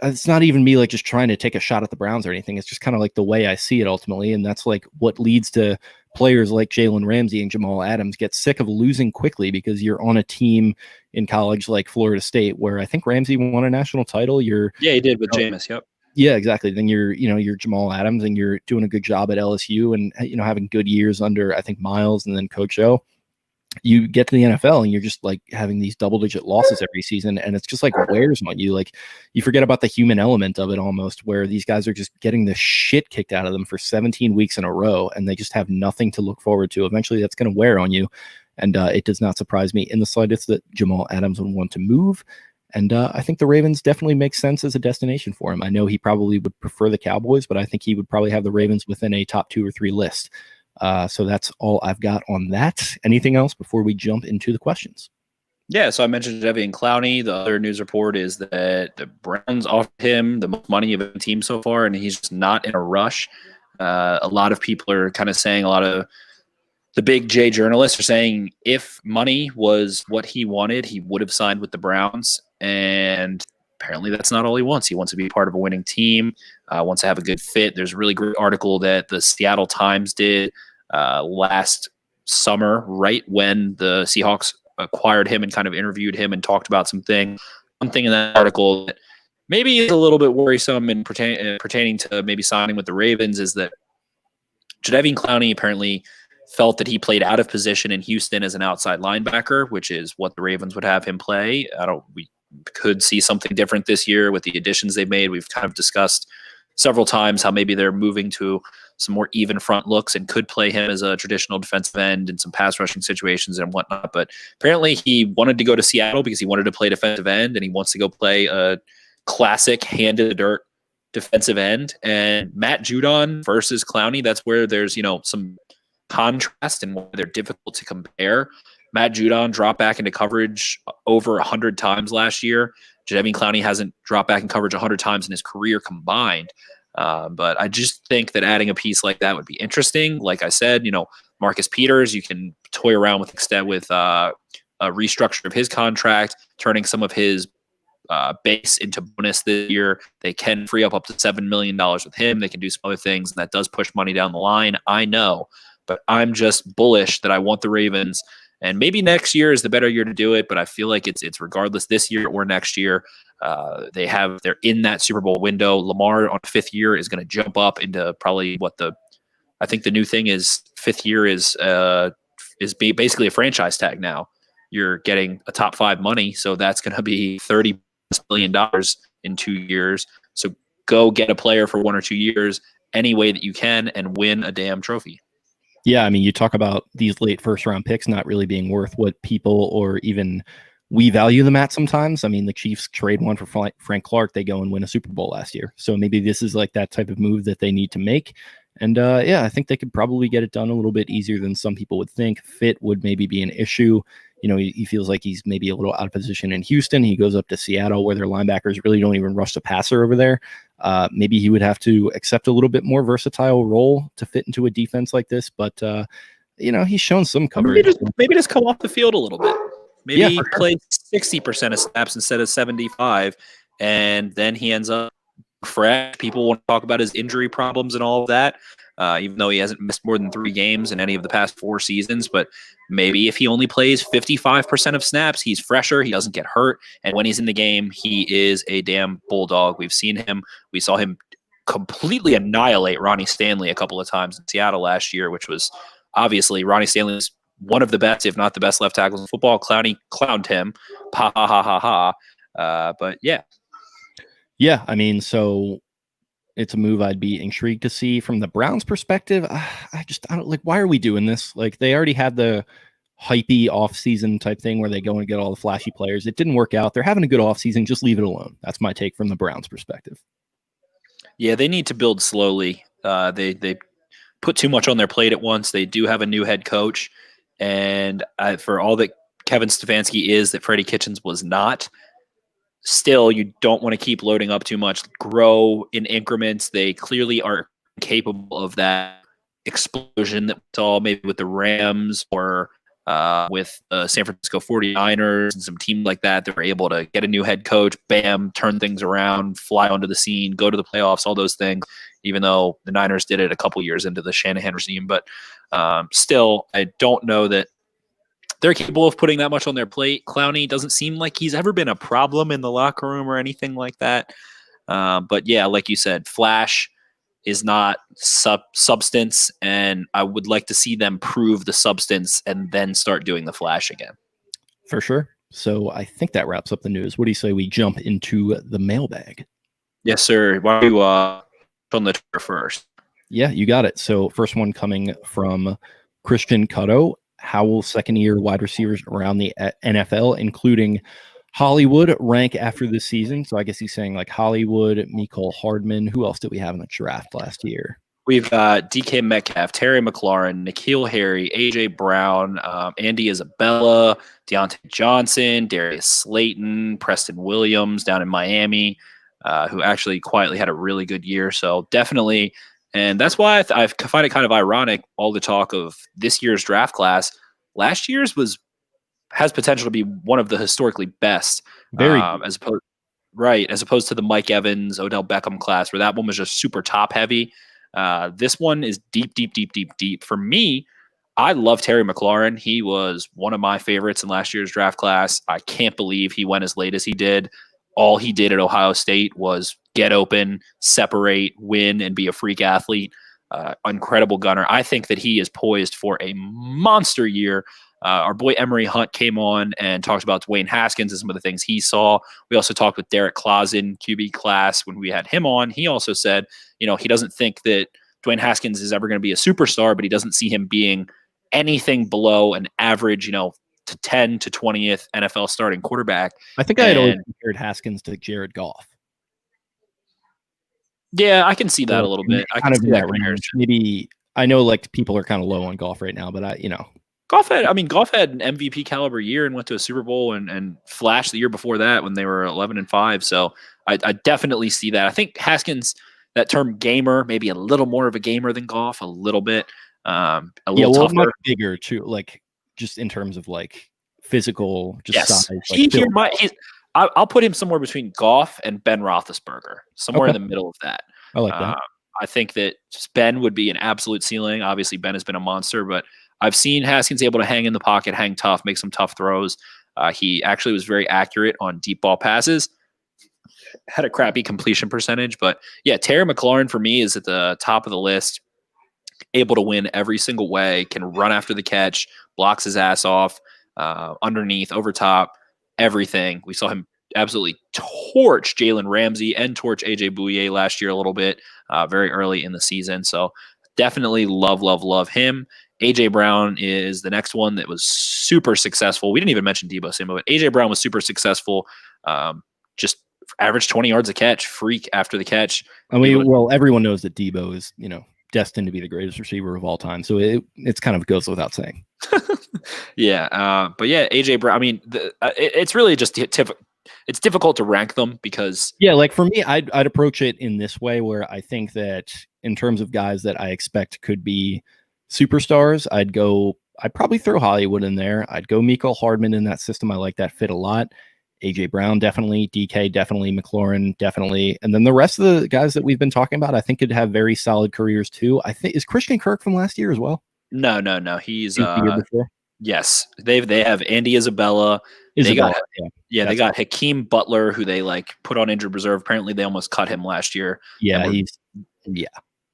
it's not even me like just trying to take a shot at the Browns or anything. It's just kind of like the way I see it ultimately. And that's like what leads to players like Jalen Ramsey and Jamal Adams get sick of losing quickly because you're on a team in college like Florida State, where I think Ramsey won a national title. He did with Jameis. Yep. Yeah, exactly. Then you're Jamal Adams and you're doing a good job at LSU and, you know, having good years under, I think, Miles and then Coach O. You get to the NFL and you're just like having these double-digit losses every season, and it's just like wears on you. Like you forget about the human element of it almost, where these guys are just getting the shit kicked out of them for 17 weeks in a row, and they just have nothing to look forward to. Eventually, that's going to wear on you, and it does not surprise me in the slightest that Jamal Adams would want to move. And I think the Ravens definitely make sense as a destination for him. I know he probably would prefer the Cowboys, but I think he would probably have the Ravens within a top 2 or 3 list. So that's all I've got on that. Anything else before we jump into the questions? Yeah, so I mentioned Jadeveon Clowney. The other news report is that the Browns offered him the most money of any team so far, and he's just not in a rush. A lot of people are kind of saying, a lot of the big J journalists are saying if money was what he wanted, he would have signed with the Browns. And apparently that's not all he wants. He wants to be part of a winning team, wants to have a good fit. There's a really great article that the Seattle Times did last summer, right when the Seahawks acquired him, and kind of interviewed him and talked about some things. One thing in that article that maybe is a little bit worrisome and pertaining to maybe signing with the Ravens is that Jadeveon Clowney apparently felt that he played out of position in Houston as an outside linebacker, which is what the Ravens would have him play. We could see something different this year with the additions they've made. We've kind of discussed several times how maybe they're moving to some more even front looks and could play him as a traditional defensive end in some pass rushing situations and whatnot. But apparently he wanted to go to Seattle because he wanted to play defensive end, and he wants to go play a classic hand in the dirt defensive end. And Matt Judon versus Clowney, that's where there's, you know, some contrast and why they're difficult to compare. Matt Judon dropped back into coverage over 100 times last year. Jadeveon Clowney hasn't dropped back in coverage 100 times in his career combined. But I just think that adding a piece like that would be interesting. Like I said, you know, Marcus Peters, you can toy around with a restructure of his contract, turning some of his base into bonus this year. They can free up to $7 million with him. They can do some other things, and that does push money down the line. I know, but I'm just bullish that I want the Ravens. And maybe next year is the better year to do it, but I feel like it's regardless this year or next year. They're in that Super Bowl window. Lamar on 5th year is going to jump up into probably I think the new thing is 5th year is basically a franchise tag now. You're getting a top 5 money, so that's going to be $30 million in 2 years. So go get a player for 1 or 2 years any way that you can and win a damn trophy. Yeah, I mean, you talk about these late first round picks not really being worth what people or even we value them at sometimes. I mean, the Chiefs trade one for Frank Clark. They go and win a Super Bowl last year. So maybe this is like that type of move that they need to make. And yeah, I think they could probably get it done a little bit easier than some people would think. Fit would maybe be an issue. You know, he feels like he's maybe a little out of position in Houston. He goes up to Seattle where their linebackers really don't even rush the passer over there. Maybe he would have to accept a little bit more versatile role to fit into a defense like this. But, you know, he's shown some coverage. Maybe just come off the field a little bit. Maybe Yeah, play 60% of snaps instead of 75, and then he ends up fresh. People want to talk about his injury problems and all of that, even though he hasn't missed more than 3 games in any of the past 4 seasons. But maybe if he only plays 55% of snaps, he's fresher, he doesn't get hurt, and when he's in the game, he is a damn bulldog. We saw him completely annihilate Ronnie Stanley a couple of times in Seattle last year, which was obviously Ronnie Stanley's one of the best, if not the best, left tackles in football. Clowney clowned him. Ha ha ha ha ha. But yeah. Yeah, I mean, so it's a move I'd be intrigued to see from the Browns' perspective. I don't like, why are we doing this? Like, they already had the hypey offseason type thing where they go and get all the flashy players. It didn't work out. They're having a good offseason. Just leave it alone. That's my take from the Browns' perspective. Yeah, they need to build slowly. They put too much on their plate at once. They do have a new head coach. And for all that Kevin Stefanski is, that Freddie Kitchens was not, still, you don't want to keep loading up too much. Grow in increments. They clearly are capable of that explosion that we saw maybe with the Rams or with San Francisco 49ers and some teams like that. They were able to get a new head coach, bam, turn things around, fly onto the scene, go to the playoffs, all those things, even though the Niners did it a couple years into the Shanahan regime. But still, I don't know that they're capable of putting that much on their plate. Clowney doesn't seem like he's ever been a problem in the locker room or anything like that. But yeah, like you said, flash is not substance, and I would like to see them prove the substance and then start doing the flash again. For sure. So I think that wraps up the news. What do you say we jump into the mailbag? Yes, sir. Why don't you on the Twitter first? Yeah, you got it. So first one coming from Christian Cutto. How will second-year wide receivers around the NFL, including Hollywood, rank after this season? So I guess he's saying like Hollywood, Mecole Hardman. Who else did we have in the draft last year? We've got DK Metcalf, Terry McLaurin, N'Keal Harry, AJ Brown, Andy Isabella, Deontay Johnson, Darius Slayton, Preston Williams down in Miami, who actually quietly had a really good year. So definitely. And that's why I find it kind of ironic, all the talk of this year's draft class. Last year's has potential to be one of the historically best, as opposed to the Mike Evans, Odell Beckham class, where that one was just super top heavy. This one is deep, deep, deep, deep, deep. For me, I love Terry McLaurin. He was one of my favorites in last year's draft class. I can't believe he went as late as he did. All he did at Ohio State was get open, separate, win, and be a freak athlete. Incredible gunner. I think that he is poised for a monster year. Our boy Emery Hunt came on and talked about Dwayne Haskins and some of the things he saw. We also talked with Derek Clausen, QB class, when we had him on. He also said, he doesn't think that Dwayne Haskins is ever going to be a superstar, but he doesn't see him being anything below an average, to 10 to 20th NFL starting quarterback. I think I had always compared Haskins to Jared Goff. Yeah, I can see that a little bit. I can see that range. Maybe I know like people are kind of low on Goff right now, but Goff had an MVP caliber year and went to a Super Bowl and flashed the year before that when they were 11-5. So I definitely see that. I think Haskins, that term gamer, maybe a little more of a gamer than Goff, a little bit, tougher, much bigger too. Like just in terms of like physical, size. I'll put him somewhere between Goff and Ben Roethlisberger, somewhere in the middle of that. I like that. I think that Ben would be an absolute ceiling. Obviously, Ben has been a monster, but I've seen Haskins able to hang in the pocket, hang tough, make some tough throws. He actually was very accurate on deep ball passes. Had a crappy completion percentage, but yeah, Terry McLaurin for me is at the top of the list. Able to win every single way, can run after the catch, blocks his ass off, underneath, over top, everything. We saw him absolutely torch Jalen Ramsey and torch AJ Bouye last year a little bit, very early in the season. So definitely love him. AJ Brown is the next one that was super successful. We didn't even mention Debo Samuel, but AJ Brown was super successful. Just average 20 yards a catch, freak after the catch. I mean, well, everyone knows that Debo is, destined to be the greatest receiver of all time. So it's kind of goes without saying. Yeah. But yeah, AJ Brown, I mean, it's really just it's difficult to rank them because like for me, I'd approach it in this way where I think that in terms of guys that I expect could be superstars, I'd probably throw Hollywood in there. I'd go Mecole Hardman in that system. I like that fit a lot. AJ Brown, definitely. DK, definitely. McLaurin, definitely. And then the rest of the guys that we've been talking about, I think could have very solid careers too. I think, is Christian Kirk from last year as well? No. He's the year before. Yes. They have Andy Isabella. They got Hakeem Butler, who they put on injured reserve. Apparently they almost cut him last year. Yeah, he's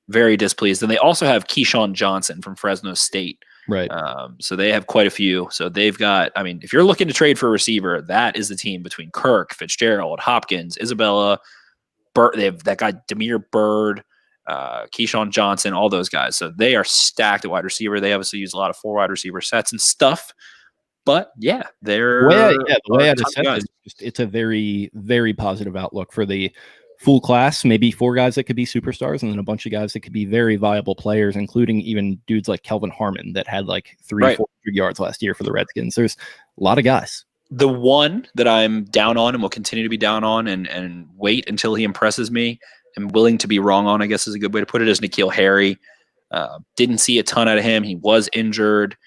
very displeased. And they also have Keyshawn Johnson from Fresno State. Right. So they have quite a few. So they've got, I mean, if you're looking to trade for a receiver, that is the team between Kirk, Fitzgerald, Hopkins, Isabella, Bird. They have that guy, Demir Bird, Keyshawn Johnson, all those guys. So they are stacked at wide receiver. They obviously use a lot of 4 wide receiver sets and stuff. But yeah, they're the way I just said it, it's a very, very positive outlook for the full class, maybe 4 guys that could be superstars, and then a bunch of guys that could be very viable players, including even dudes like Kelvin Harmon that had 400 yards last year for the Redskins. There's a lot of guys. The one that I'm down on and will continue to be down on and wait until he impresses me, I'm willing to be wrong on, I guess is a good way to put it, is N'Keal Harry. Didn't see a ton out of him. He was injured.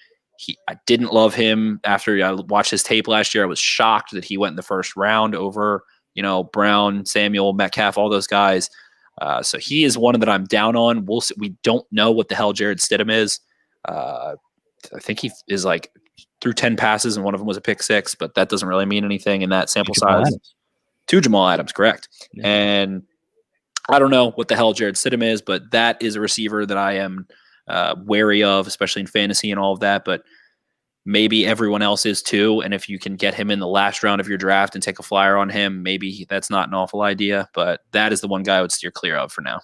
I didn't love him after I watched his tape last year. I was shocked that he went in the first round over Brown, Samuel, Metcalf, all those guys. So he is one that I'm down on. We'll see. We don't know what the hell Jared Stidham is. I think he is threw 10 passes and one of them was a pick 6, but that doesn't really mean anything in that sample size. To Jamal Adams, correct. Yeah. And I don't know what the hell Jared Stidham is, but that is a receiver that I am wary of, especially in fantasy and all of that. But maybe everyone else is too. And if you can get him in the last round of your draft and take a flyer on him, maybe that's not an awful idea. But that is the one guy I would steer clear of for now.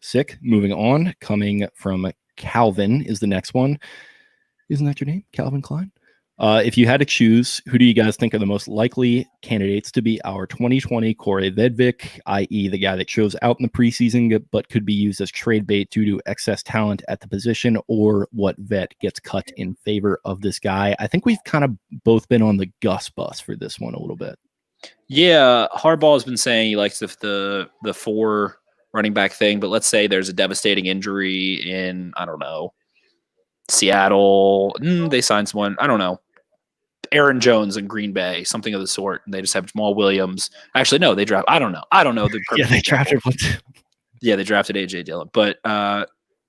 Sick. Moving on, coming from Calvin is the next one. Isn't that your name? Calvin Klein? If you had to choose, who do you guys think are the most likely candidates to be our 2020 Corey Vedvik, i.e. the guy that shows out in the preseason but could be used as trade bait due to excess talent at the position, or what vet gets cut in favor of this guy? I think we've kind of both been on the Gus bus for this one a little bit. Yeah, Harbaugh has been saying he likes the 4 running back thing, but let's say there's a devastating injury in, I don't know, Seattle. They signed someone, I don't know, Aaron Jones in Green Bay, something of the sort, and they just have Jamal Williams. Actually, no, they draft. I don't know. They drafted one. Yeah, they drafted AJ Dillon. But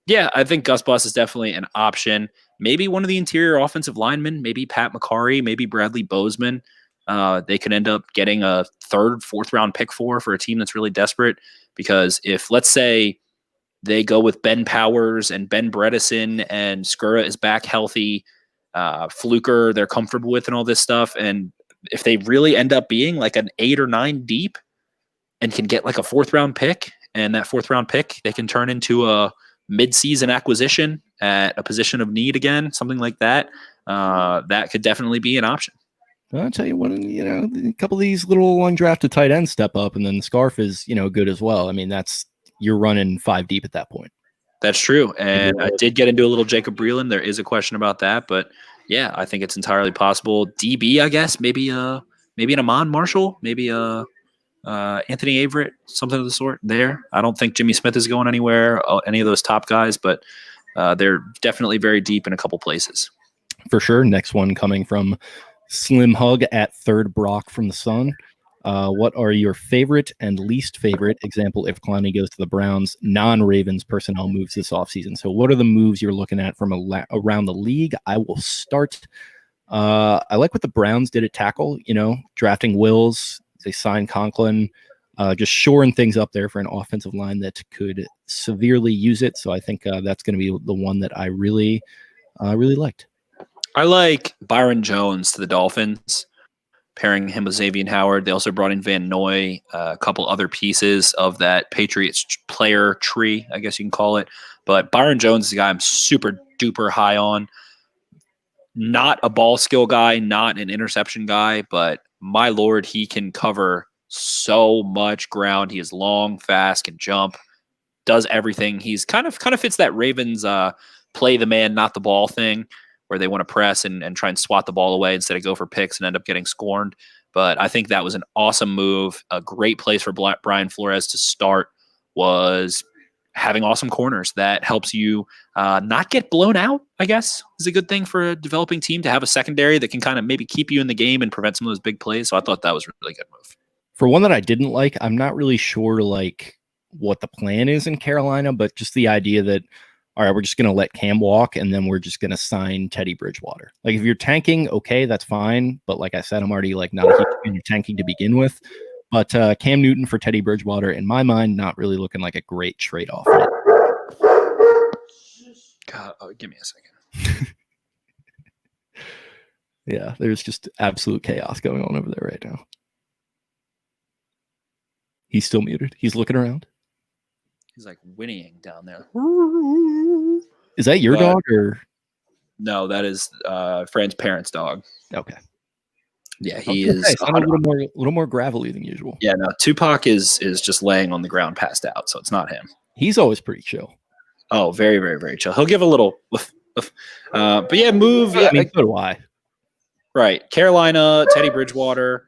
yeah, I think Gus Bus is definitely an option. Maybe one of the interior offensive linemen, maybe Pat McCarry, maybe Bradley Bozeman. They could end up getting a 3rd, 4th round pick for a team that's really desperate. Because if, let's say, they go with Ben Powers and Ben Bredesen and Skura is back healthy, Fluker they're comfortable with and all this stuff, and if they really end up being an 8 or 9 deep and can get a 4th round pick, and that 4th round pick they can turn into a mid-season acquisition at a position of need again, something like that, that could definitely be an option. I'll tell you what, a couple of these little undrafted tight ends step up, and then the scarf is good as well. I mean, you're running 5 deep at that point. That's true. And I did get into a little Jacob Breeland. There is a question about that, but yeah, I think it's entirely possible. DB, I guess, maybe an Amon Marshall, maybe Anthony Averett, something of the sort there. I don't think Jimmy Smith is going anywhere, any of those top guys, but they're definitely very deep in a couple places. For sure. Next one coming from Slim Hug at 3rd Brock from the Sun. What are your favorite and least favorite, example, if Klein goes to the Browns, non-Ravens personnel moves this offseason? So what are the moves you're looking at from around the league? I will start. I like what the Browns did at tackle, drafting Wills. They signed Conklin, just shoring things up there for an offensive line that could severely use it. So I think that's going to be the one that I really liked. I like Byron Jones to the Dolphins. pairing him with Xavier Howard. They also brought in Van Noy, a couple other pieces of that Patriots player tree, I guess you can call it. But Byron Jones is a guy I'm super duper high on. Not a ball skill guy, not an interception guy, but my Lord, he can cover so much ground. He is long, fast, can jump, does everything. He's kind of fits that Ravens play the man, not the ball thing, where they want to press and try and swat the ball away instead of go for picks and end up getting scorned. But I think that was an awesome move. A great place for Brian Flores to start was having awesome corners. That helps you not get blown out, I guess, is a good thing for a developing team, to have a secondary that can kind of maybe keep you in the game and prevent some of those big plays. So I thought that was a really good move. For one that I didn't like, I'm not really sure like what the plan is in Carolina, but just the idea that, all right, we're just going to let Cam walk and then we're just going to sign Teddy Bridgewater. Like if you're tanking, okay, that's fine. But like I said, I'm already like not a huge fan of tanking to begin with. But Cam Newton for Teddy Bridgewater, in my mind, not really looking like a great trade-off. God, give me a second. Yeah, there's just absolute chaos going on over there right now. He's still muted. He's looking around. He's like whinnying down there. Is that your dog or? No, that is Fran's parents' dog. Okay. Yeah, he is a little more gravelly than usual. Yeah, no, Tupac is just laying on the ground, passed out, so it's not him. He's always pretty chill. Oh, very, very, very chill. He'll give a little, but yeah, move. I mean, so do I. Right, Carolina, Teddy Bridgewater.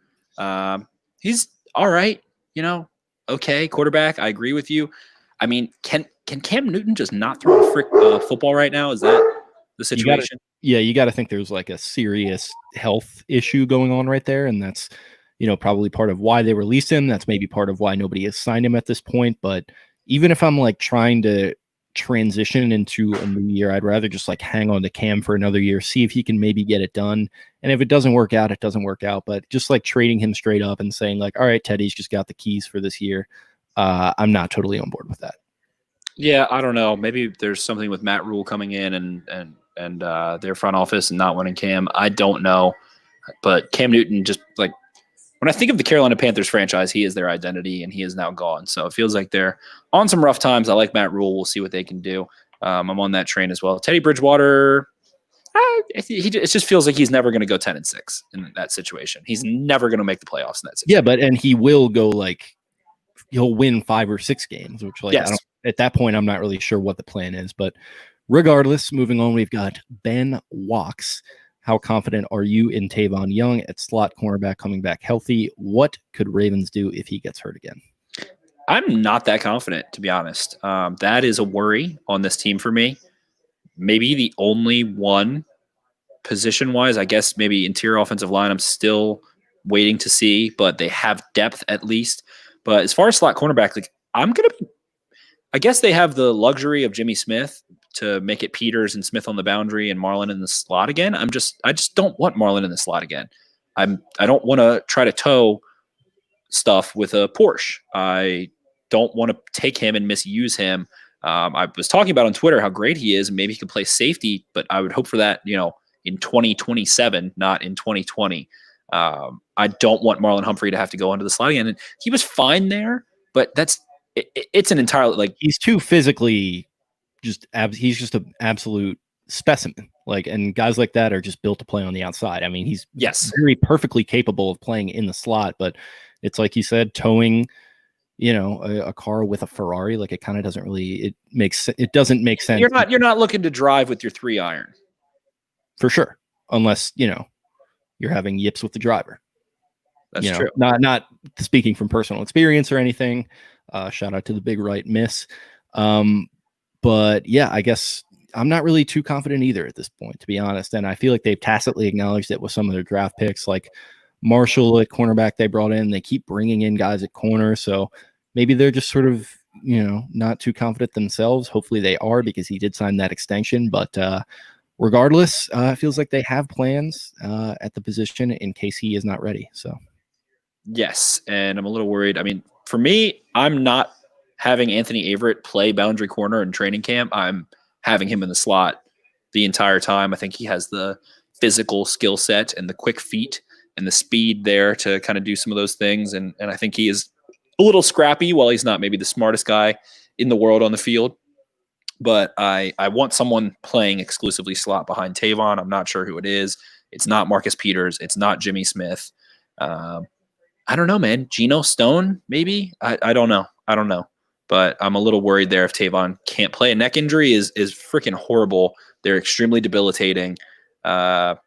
He's all right. Okay, quarterback. I agree with you. I mean, can Cam Newton just not throw a football right now? Is that the situation? You got to think there's like a serious health issue going on right there. And that's, probably part of why they released him. That's maybe part of why nobody has signed him at this point. But even if I'm like trying to transition into a new year, I'd rather just like hang on to Cam for another year, see if he can maybe get it done. And if it doesn't work out, it doesn't work out. But just like trading him straight up and saying like, all right, Teddy's just got the keys for this year. I'm not totally on board with that. Yeah, I don't know. Maybe there's something with Matt Rule coming in and their front office and not wanting Cam. I don't know. But Cam Newton, just like when I think of the Carolina Panthers franchise, he is their identity and he is now gone. So it feels like they're on some rough times. I like Matt Rule. We'll see what they can do. I'm on that train as well. Teddy Bridgewater, it just feels like he's never going to go 10-6 in that situation. He's never going to make the playoffs in that situation. Yeah, and he will go like he'll win 5 or 6 games, which like yes. At that point, I'm not really sure what the plan is. But regardless, moving on, we've got Ben Walks. How confident are you in Tavon Young at slot cornerback coming back healthy? What could Ravens do if he gets hurt again? I'm not that confident, to be honest. That is a worry on this team for me. Maybe the only one position-wise, I guess maybe interior offensive line, I'm still waiting to see, but they have depth at least. But as far as slot cornerback, like I guess they have the luxury of Jimmy Smith to make it Peters and Smith on the boundary and Marlon in the slot again. I just don't want Marlon in the slot again. I don't want to try to tow stuff with a Porsche. I don't want to take him and misuse him. I was talking about on Twitter how great he is and maybe he can play safety, but I would hope for that, in 2027, not in 2020. I don't want Marlon Humphrey to have to go into the slot again. And he was fine there, but it's an entirely like he's too physically he's just an absolute specimen. Like, and guys like that are just built to play on the outside. I mean, he's very perfectly capable of playing in the slot, but it's like you said, towing, a car with a Ferrari, like it kind of doesn't really, it doesn't make sense. You're not looking to drive with your 3-iron. For sure. Unless, you're having yips with the driver. That's true. Not speaking from personal experience or anything. Shout out to the big right miss. But yeah, I guess I'm not really too confident either at this point, to be honest. And I feel like they've tacitly acknowledged it with some of their draft picks, like Marshall at cornerback they brought in. They keep bringing in guys at corner. So maybe they're just sort of, not too confident themselves. Hopefully they are, because he did sign that extension. But regardless, it feels like they have plans at the position in case he is not ready. So yes, and I'm a little worried. I mean, for me, I'm not having Anthony Averett play boundary corner in training camp. I'm having him in the slot the entire time. I think he has the physical skill set and the quick feet and the speed there to kind of do some of those things. And I think he is a little scrappy while he's not maybe the smartest guy in the world on the field. But I want someone playing exclusively slot behind Tavon. I'm not sure who it is. It's not Marcus Peters. It's not Jimmy Smith. I don't know, man. Geno Stone, maybe? I don't know. I don't know. But I'm a little worried there if Tavon can't play. A neck injury is freaking horrible. They're extremely debilitating. Not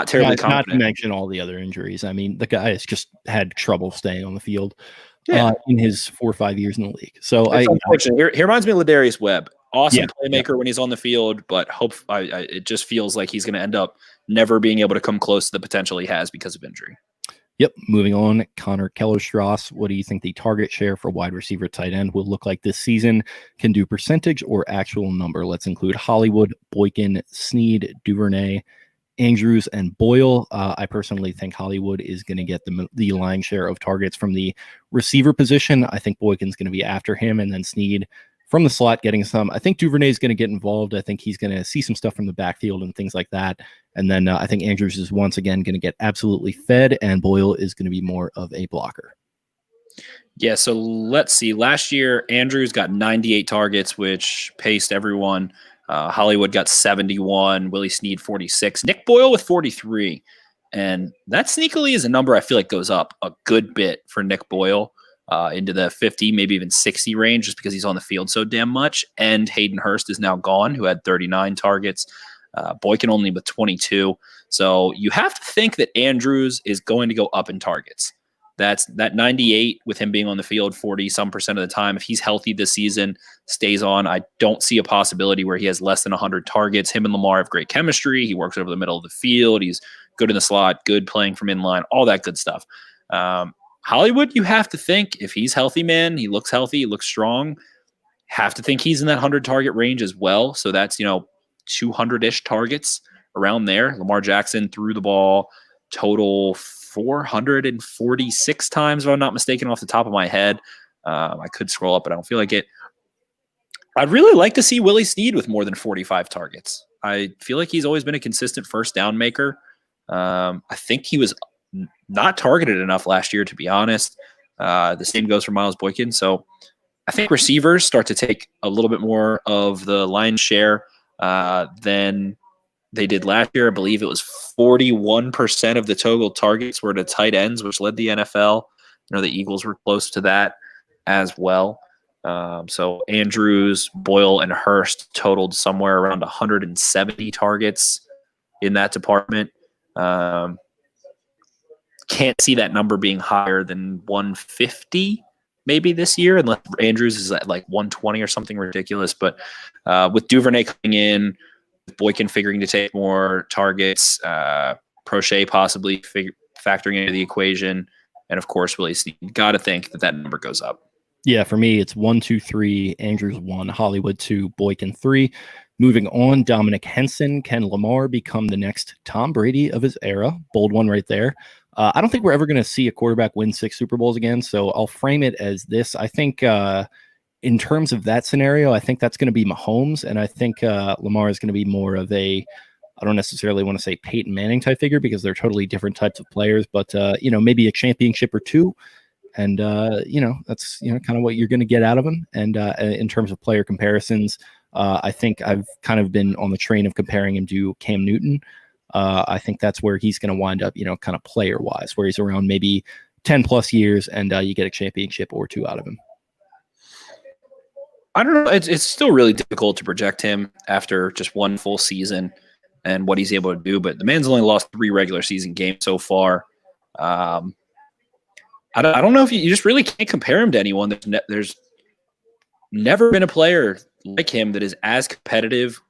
terribly confident. Not to mention all the other injuries. I mean, the guy has just had trouble staying on the field in his 4 or 5 years in the league. So he reminds me of Ladarius Webb. Awesome playmaker when he's on the field, but it just feels like he's going to end up never being able to come close to the potential he has because of injury. Yep. Moving on, Connor Kellerstrass. What do you think the target share for wide receiver tight end will look like this season? Can do percentage or actual number? Let's include Hollywood, Boykin, Snead, Duvernay, Andrews, and Boyle. I personally think Hollywood is going to get the lion's share of targets from the receiver position. I think Boykin's going to be after him, and then Snead from the slot getting some. I think Duvernay is going to get involved. I think he's going to see some stuff from the backfield and things like that. And then I think Andrews is once again going to get absolutely fed, and Boyle is going to be more of a blocker. Yeah, so let's see. Last year, Andrews got 98 targets, which paced everyone. Hollywood got 71, Willie Snead 46, Nick Boyle with 43. And that sneakily is a number I feel like goes up a good bit for Nick Boyle. Into the 50, maybe even 60 range, just because he's on the field so damn much. And Hayden Hearst is now gone, who had 39 targets. Boykin only with 22. So you have to think that Andrews is going to go up in targets. That 98 with him being on the field 40% of the time. If he's healthy this season, stays on, I don't see a possibility where he has less than 100 targets. Him and Lamar have great chemistry. He works over the middle of the field. He's good in the slot, good playing from inline, all that good stuff. Hollywood, you have to think if he's healthy, man, he looks healthy, he looks strong. Have to think he's in that 100 target range as well. So that's, 200-ish targets around there. Lamar Jackson threw the ball total 446 times, if I'm not mistaken, off the top of my head. I could scroll up, but I don't feel like it. I'd really like to see Willie Snead with more than 45 targets. I feel like he's always been a consistent first down maker. I think he was not targeted enough last year, to be honest. The same goes for Miles Boykin. So I think receivers start to take a little bit more of the lion's share than they did last year. I believe it was 41% of the total targets were to tight ends, which led the NFL. The Eagles were close to that as well. So Andrews, Boyle, and Hearst totaled somewhere around 170 targets in that department. Can't see that number being higher than 150 maybe this year, unless Andrews is at like 120 or something ridiculous. But with Duvernay coming in, with Boykin figuring to take more targets, Prochet possibly factoring into the equation, and of course Willie Snead, got to think that number goes up. Yeah, for me, it's 1, 2, 3, Andrews 1, Hollywood 2, Boykin 3. Moving on, Dominic Henson. Can Lamar become the next Tom Brady of his era? Bold one right there. I don't think we're ever going to see a quarterback win 6 Super Bowls again, so I'll frame it as this. I think in terms of that scenario, I think that's going to be Mahomes, and I think Lamar is going to be more of a, I don't necessarily want to say Peyton Manning type figure because they're totally different types of players, but maybe a championship or two. And, that's, kind of what you're going to get out of him. And in terms of player comparisons, I think I've kind of been on the train of comparing him to Cam Newton. I think that's where he's going to wind up, kind of player wise, where he's around maybe 10 plus years and you get a championship or two out of him. I don't know. It's still really difficult to project him after just one full season and what he's able to do. But the man's only lost 3 regular season games so far. I don't know if you just really can't compare him to anyone. There's never been a player like him that is as competitive,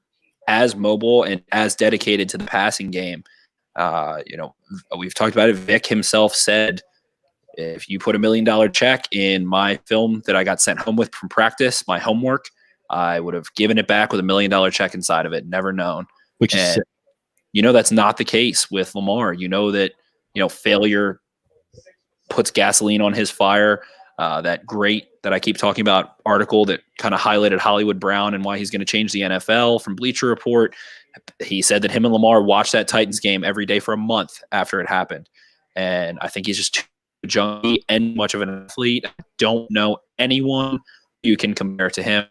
as mobile, and as dedicated to the passing game. We've talked about it. Vic himself said, if you put $1 million check in my film that I got sent home with from practice, my homework, I would have given it back with $1 million check inside of it. Never known. Which is, that's not the case with Lamar. That, failure puts gasoline on his fire. That great that I keep talking about article that kind of highlighted Hollywood Brown and why he's going to change the NFL from Bleacher Report He said that him and Lamar watched that Titans game every day for a month after it happened. And I think he's just too junky and much of an athlete. I don't know anyone you can compare to him,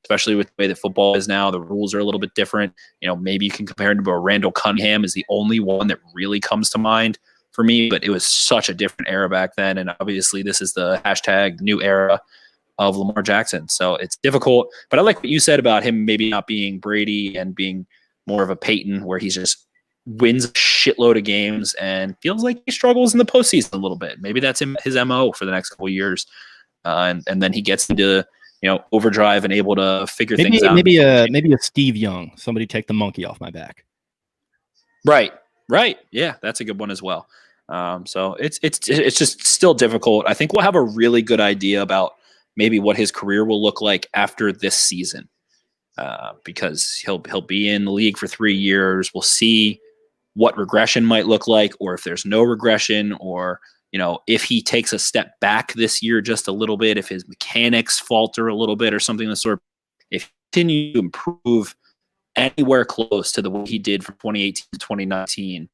especially with the way that football is now. The rules are a little bit different. Maybe you can compare him to a Randall Cunningham is the only one that really comes to mind for me, but it was such a different era back then. And obviously this is the hashtag new era of Lamar Jackson. So it's difficult, but I like what you said about him maybe not being Brady and being more of a Peyton, where he's just wins a shitload of games and feels like he struggles in the postseason a little bit. Maybe that's his MO for the next couple of years. And then he gets into, overdrive and able to figure things out. Maybe a Steve Young, somebody take the monkey off my back. Right. Yeah, that's a good one as well. So it's just still difficult. I think we'll have a really good idea about maybe what his career will look like after this season, because he'll be in the league for 3 years. We'll see what regression might look like, or if there's no regression, or if he takes a step back this year just a little bit, if his mechanics falter a little bit or something of the sort. If he continues to improve anywhere close to the way he did from 2018 to 2019,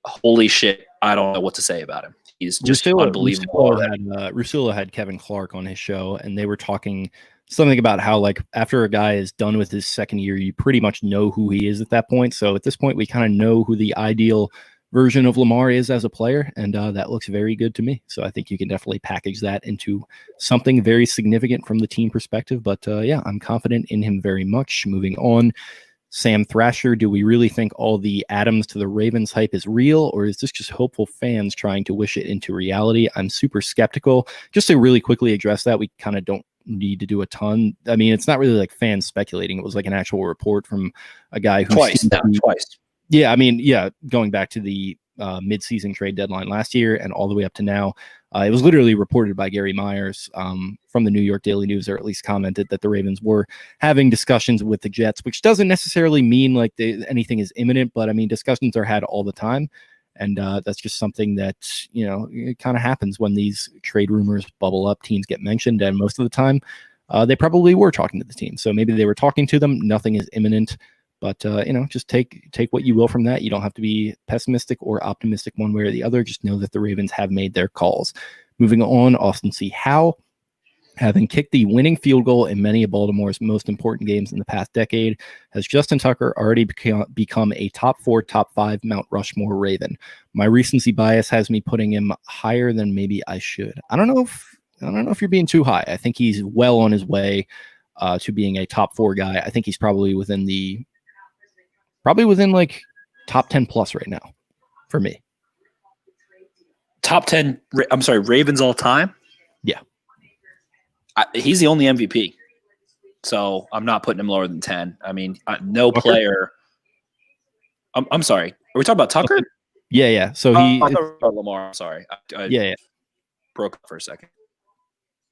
holy shit, I don't know what to say about him. He's just unbelievable. Russillo had Kevin Clark on his show, and they were talking something about how, like, after a guy is done with his second year, you pretty much know who he is at that point. So at this point, we kind of know who the ideal version of Lamar is as a player, and that looks very good to me. So I think you can definitely package that into something very significant from the team perspective. But yeah, I'm confident in him very much. Moving on, Sam Thrasher, do we really think all the Adams to the Ravens hype is real, or is this just hopeful fans trying to wish it into reality? I'm super skeptical. Just to really quickly address that, we kind of don't need to do a ton. I mean, it's not really like fans speculating. It was like an actual report from a guy who twice. Yeah, I mean, yeah, going back to the mid-season trade deadline last year and all the way up to now, it was literally reported by Gary Myers from the New York Daily News, or at least commented that the Ravens were having discussions with the Jets, which doesn't necessarily mean like anything is imminent, but I mean, discussions are had all the time. And that's just something that, it kind of happens when these trade rumors bubble up, teams get mentioned, and most of the time they probably were talking to the team. So maybe they were talking to them. Nothing is imminent. But, just take what you will from that. You don't have to be pessimistic or optimistic one way or the other. Just know that the Ravens have made their calls. Moving on, Austin C. Howe, having kicked the winning field goal in many of Baltimore's most important games in the past decade, has Justin Tucker already become a top 4, top 5 Mount Rushmore Raven? My recency bias has me putting him higher than maybe I should. I don't know if you're being too high. I think he's well on his way to being a top 4 guy. I think he's probably within like top 10 plus right now for me. Top 10, I'm sorry, Ravens all time? Yeah. He's the only MVP. So I'm not putting him lower than 10. I mean, no player. I'm sorry. Are we talking about Tucker? Yeah. So I thought about Lamar. I'm sorry. Yeah. Broke up for a second.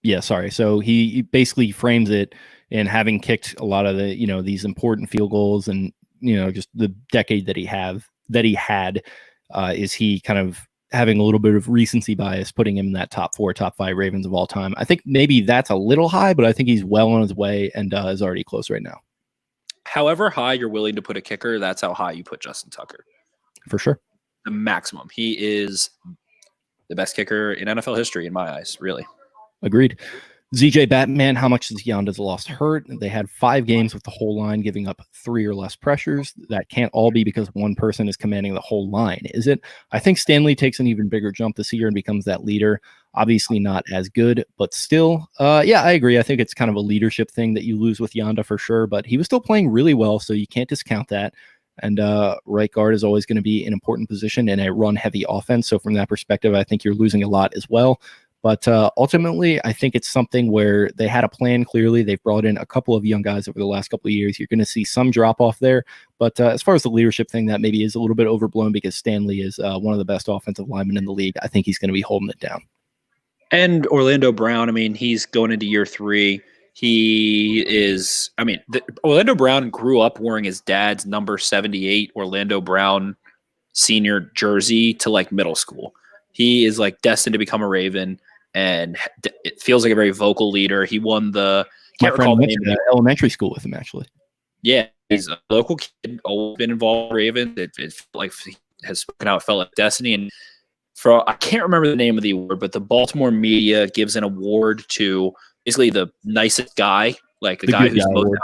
Yeah, sorry. So he basically frames it in having kicked a lot of the, these important field goals and, just the decade that he had, is he kind of having a little bit of recency bias, putting him in that top 4, top 5 Ravens of all time. I think maybe that's a little high, but I think he's well on his way and is already close right now. However high you're willing to put a kicker, that's how high you put Justin Tucker. For sure. The maximum. He is the best kicker in NFL history, in my eyes, really. Agreed. ZJ Batman, how much does Yanda's loss hurt? They had 5 games with the whole line giving up 3 or less pressures. That can't all be because one person is commanding the whole line, is it? I think Stanley takes an even bigger jump this year and becomes that leader. Obviously not as good, but still, yeah, I agree. I think it's kind of a leadership thing that you lose with Yanda for sure, but he was still playing really well, so you can't discount that. And right guard is always going to be an important position in a run-heavy offense. So from that perspective, I think you're losing a lot as well. But ultimately, I think it's something where they had a plan clearly. They've brought in a couple of young guys over the last couple of years. You're going to see some drop-off there. But as far as the leadership thing, that maybe is a little bit overblown because Stanley is one of the best offensive linemen in the league. I think he's going to be holding it down. And Orlando Brown, I mean, he's going into year 3. He is, I mean, Orlando Brown grew up wearing his dad's number 78 Orlando Brown senior jersey to like middle school. He is like destined to become a Raven, and it feels like a very vocal leader. He won the my friend went to elementary school with him, actually. Yeah, he's a local kid, always been involved with Ravens. It felt like he has spoken out, felt like destiny. And I can't remember the name of the award, but the Baltimore media gives an award to basically the nicest guy, like the guy good who's guy most. award.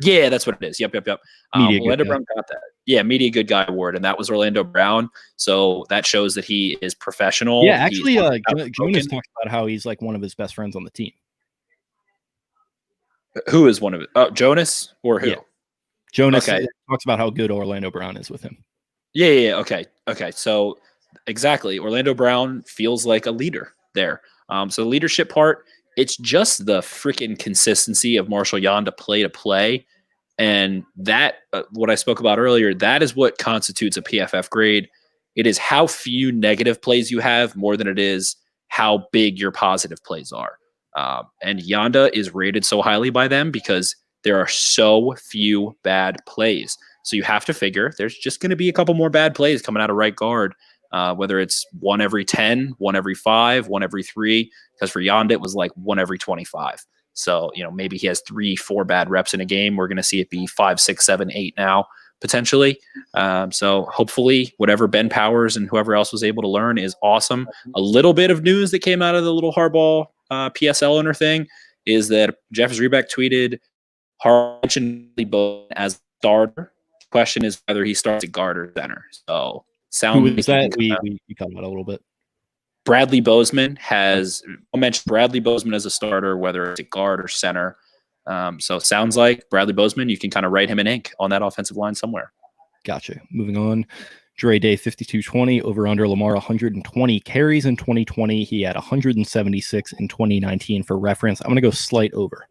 Yeah, that's what it is. Yep. Media good Orlando guy. Brown got that. Yeah, Media Good Guy Award, and that was Orlando Brown. So that shows that he is professional. Yeah, actually, He's Jonas talks about how he's like one of his best friends on the team. Who is one of it? Oh, Jonas or who? Yeah. Jonas Okay. talks about how good Orlando Brown is with him. Yeah. Okay. So exactly, Orlando Brown feels like a leader there. So the leadership part, it's just the freaking consistency of Marshall Yanda to play. And that, what I spoke about earlier, that is what constitutes a PFF grade. It is how few negative plays you have more than it is how big your positive plays are. And Yanda is rated so highly by them because there are so few bad plays. So you have to figure there's just going to be a couple more bad plays coming out of right guard, whether it's 1 every 10, 1 every 5, 1 every 3. Because for Yanda, it was like 1 every 25. So, maybe he has 3-4 bad reps in a game. We're going to see it be 5, 6, 7, 8 now, potentially. So hopefully whatever Ben Powers and whoever else was able to learn is awesome. A little bit of news that came out of the little Harbaugh PSL owner thing is that Jeff Zrebiec tweeted Harbaugh mentioned both as starter. The question is whether he starts at guard or center. So Who was that? We cut out a little bit. Bradley Bozeman I'll mention Bradley Bozeman as a starter, whether it's a guard or center. So it sounds like Bradley Bozeman, you can kind of write him in ink on that offensive line somewhere. Gotcha. Moving on. Dre Day 52-20 over under Lamar 120 carries in 2020. He had 176 in 2019 for reference. I'm going to go slight over.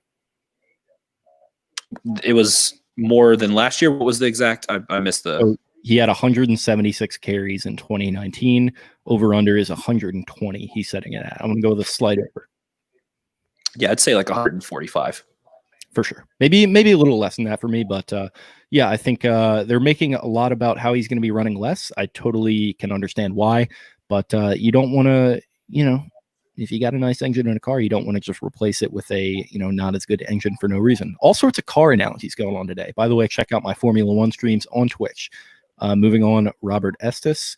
It was more than last year. What was the exact? I missed the. So he had 176 carries in 2019. Over under is 120. He's setting it at. I'm going to go with a slight over. Yeah, I'd say like 145. For sure. Maybe a little less than that for me. But I think they're making a lot about how he's going to be running less. I totally can understand why. But you don't want to, if you got a nice engine in a car, you don't want to just replace it with a, not as good engine for no reason. All sorts of car analogies going on today. By the way, check out my Formula One streams on Twitch. Moving on, Robert Estes.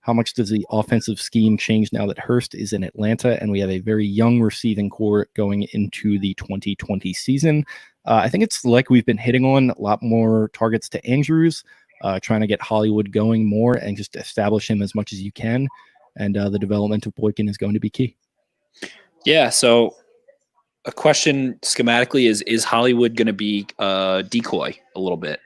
How much does the offensive scheme change now that Hearst is in Atlanta and we have a very young receiving core going into the 2020 season? I think it's like we've been hitting on a lot more targets to Andrews, trying to get Hollywood going more and just establish him as much as you can. And the development of Boykin is going to be key. Yeah, so a question schematically is Hollywood going to be a decoy a little bit?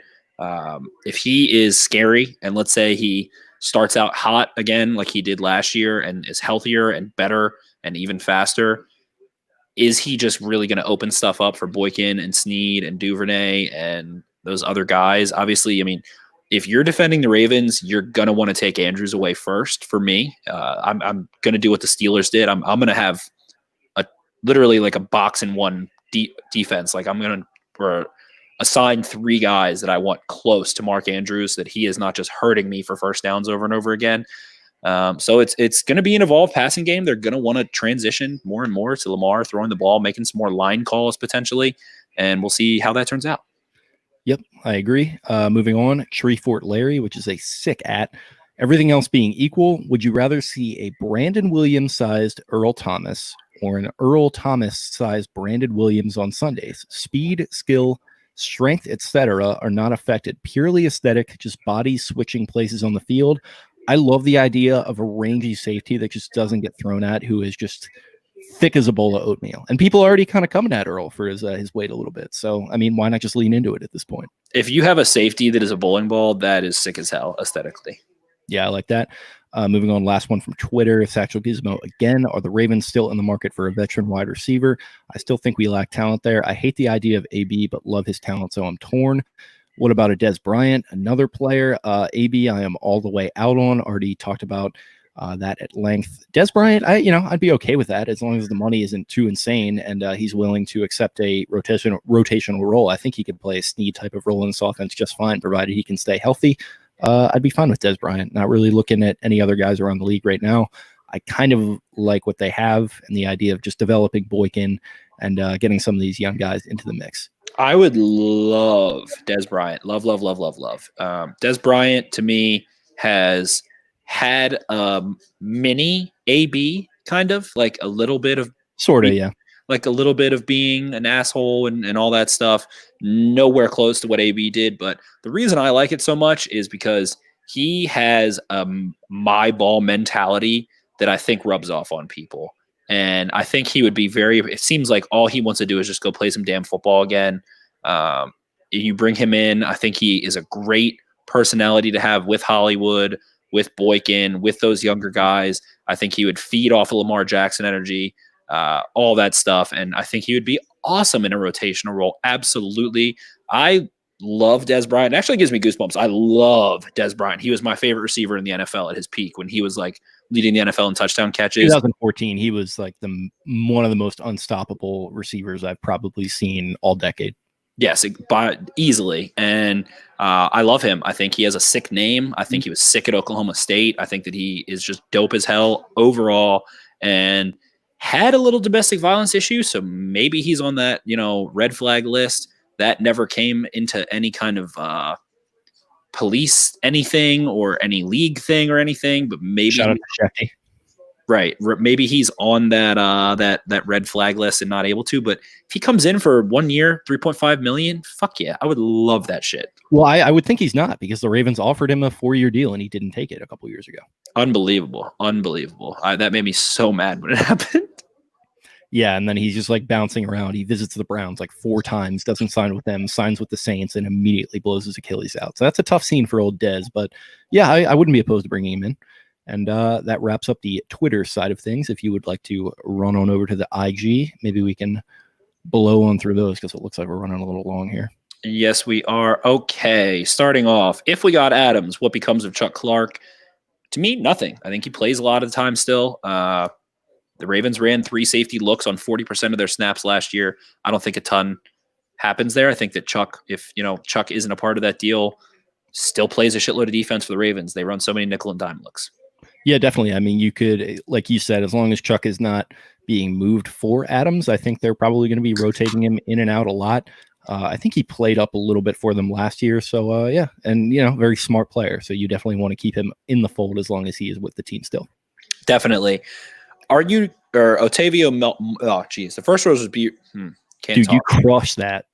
If he is scary and let's say he starts out hot again like he did last year and is healthier and better and even faster, is he just really going to open stuff up for Boykin and Snead and Duvernay and those other guys? Obviously, if you're defending the Ravens, you're going to want to take Andrews away first. For me, I'm going to do what the Steelers did. I'm going to have literally like a box and one defense. Like I'm going to assign 3 guys that I want close to Mark Andrews, that he is not just hurting me for first downs over and over again. So it's going to be an evolved passing game. They're going to want to transition more and more to Lamar throwing the ball, making some more line calls potentially, and we'll see how that turns out. Yep, I agree. Moving on, Tree Fort Larry, which is a sick at. Everything else being equal, would you rather see a Brandon Williams-sized Earl Thomas or an Earl Thomas-sized Brandon Williams on Sundays? Speed, skill, strength, etc. are not affected. Purely aesthetic, just bodies switching places on the field. I love the idea of a rangy safety that just doesn't get thrown at, who is just thick as a bowl of oatmeal. And people are already kind of coming at Earl for his weight a little bit. So, why not just lean into it at this point? If you have a safety that is a bowling ball, that is sick as hell aesthetically. Yeah, I like that. Moving on, last one from Twitter. Satchel Gizmo again. Are the Ravens still in the market for a veteran wide receiver? I still think we lack talent there. I hate the idea of AB, but love his talent, so I'm torn. What about a Dez Bryant, another player? AB, I am all the way out on. Already talked about that at length. Dez Bryant, I'd be okay with that as long as the money isn't too insane and he's willing to accept a rotational role. I think he could play a Snead type of role in this offense just fine, provided he can stay healthy. I'd be fine with Dez Bryant. Not really looking at any other guys around the league right now. I kind of like what they have and the idea of just developing Boykin and getting some of these young guys into the mix. I would love Dez Bryant. Love, love, love, love, love. Dez Bryant to me has had a mini AB kind of like a little bit of Sort of, yeah. like a little bit of being an asshole and all that stuff. Nowhere close to what AB did. But the reason I like it so much is because he has a my ball mentality that I think rubs off on people. And I think he would be it seems like all he wants to do is just go play some damn football again. You bring him in. I think he is a great personality to have with Hollywood, with Boykin, with those younger guys. I think he would feed off of Lamar Jackson energy, all that stuff. And I think he would be awesome in a rotational role. Absolutely. I love Dez Bryant. It actually gives me goosebumps. I love Dez Bryant. He was my favorite receiver in the NFL at his peak when he was like leading the NFL in touchdown catches. 2014, he was like one of the most unstoppable receivers I've probably seen all decade. Yes, easily. And I love him. I think he has a sick name. I think he was sick at Oklahoma State. I think that he is just dope as hell overall and had a little domestic violence issue. So maybe he's on that, red flag list. That never came into any kind of police anything or any league thing or anything, but maybe shout out to Sheffy. Right. Maybe he's on that that red flag list and not able to. But if he comes in for 1 year, 3.5 million, fuck yeah, I would love that shit. Well, I would think he's not because the Ravens offered him a 4-year deal and he didn't take it a couple years ago. Unbelievable. That made me so mad when it happened. Yeah, and then he's just like bouncing around. He visits the Browns like 4 times, doesn't sign with them, signs with the Saints, and immediately blows his Achilles out. So that's a tough scene for old Dez. But yeah, I wouldn't be opposed to bringing him in. And that wraps up the Twitter side of things. If you would like to run on over to the IG, maybe we can blow on through those because it looks like we're running a little long here. Yes, we are. Okay, starting off, if we got Adams, what becomes of Chuck Clark? To me, nothing. I think he plays a lot of the time still. The Ravens ran 3 safety looks on 40% of their snaps last year. I don't think a ton happens there. I think that Chuck, if Chuck isn't a part of that deal, still plays a shitload of defense for the Ravens. They run so many nickel and dime looks. Yeah, definitely. I mean, you could, like you said, as long as Chuck is not being moved for Adams, I think they're probably going to be rotating him in and out a lot. I think he played up a little bit for them last year. So, yeah, and, very smart player. So you definitely want to keep him in the fold as long as he is with the team still. Definitely. Otavio? Oh, geez. The first rose was B. Dude, talk. You crushed that.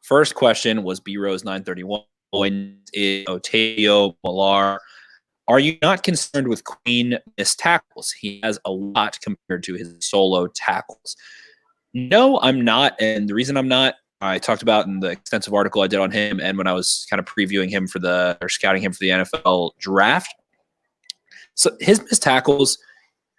First question was B Rose 931. Is Otavio Millar? Are you not concerned with Queen missed tackles? He has a lot compared to his solo tackles. No, I'm not. And the reason I'm not, I talked about in the extensive article I did on him and when I was kind of previewing him scouting him for the NFL draft. So his missed tackles,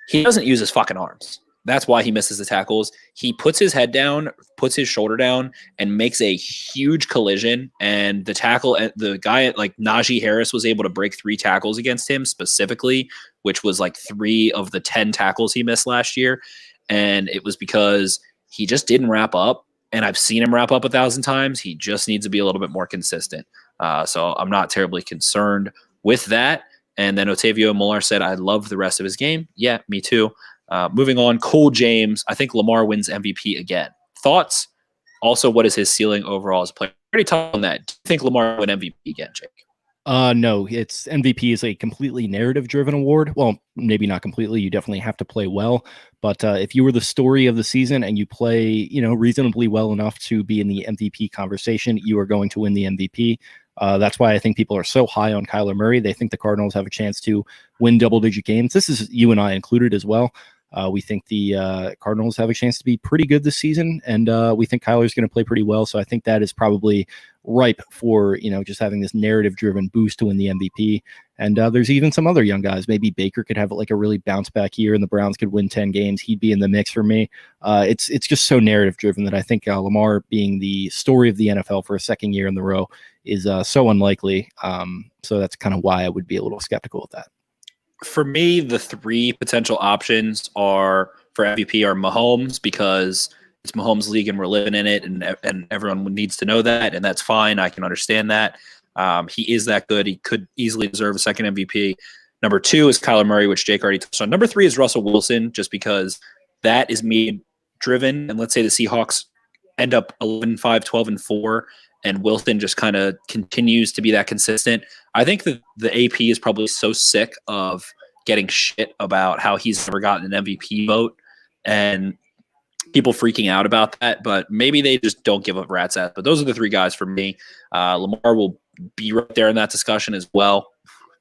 he doesn't use his fucking arms. That's why he misses the tackles. He puts his head down, puts his shoulder down, and makes a huge collision. And the guy like Najee Harris was able to break 3 tackles against him specifically, which was like 3 of the 10 tackles he missed last year. And it was because he just didn't wrap up. And I've seen him wrap up 1,000 times. He just needs to be a little bit more consistent. So I'm not terribly concerned with that. And then Otavio Millar said, I love the rest of his game. Yeah, me too. Moving on, Cole James. I think Lamar wins MVP again. Thoughts? Also, what is his ceiling overall as a player? Pretty tough on that. Do you think Lamar win MVP again, Jake? No, it's MVP is a completely narrative-driven award. Well, maybe not completely. You definitely have to play well. But if you were the story of the season and you play, reasonably well enough to be in the MVP conversation, you are going to win the MVP. That's why I think people are so high on Kyler Murray. They think the Cardinals have a chance to win double-digit games. This is you and I included as well. We think the Cardinals have a chance to be pretty good this season, and we think Kyler's going to play pretty well. So I think that is probably ripe for, just having this narrative-driven boost to win the MVP. And there's even some other young guys. Maybe Baker could have like a really bounce-back year, and the Browns could win 10 games. He'd be in the mix for me. It's just so narrative-driven that I think Lamar being the story of the NFL for a second year in the row is so unlikely. So that's kind of why I would be a little skeptical of that. For me, the 3 potential options for MVP are Mahomes, because it's Mahomes' league and we're living in it, and everyone needs to know that, and that's fine. I can understand that. He is that good. He could easily deserve a second MVP. Number 2 is Kyler Murray, which Jake already touched on. Number 3 is Russell Wilson, just because that is me driven. And let's say the Seahawks end up 11-5, 12-4, and Wilson just kind of continues to be that consistent. I think that the AP is probably so sick of getting shit about how he's never gotten an MVP vote and people freaking out about that, but maybe they just don't give a rat's ass. But those are the three guys for me. Lamar will be right there in that discussion as well,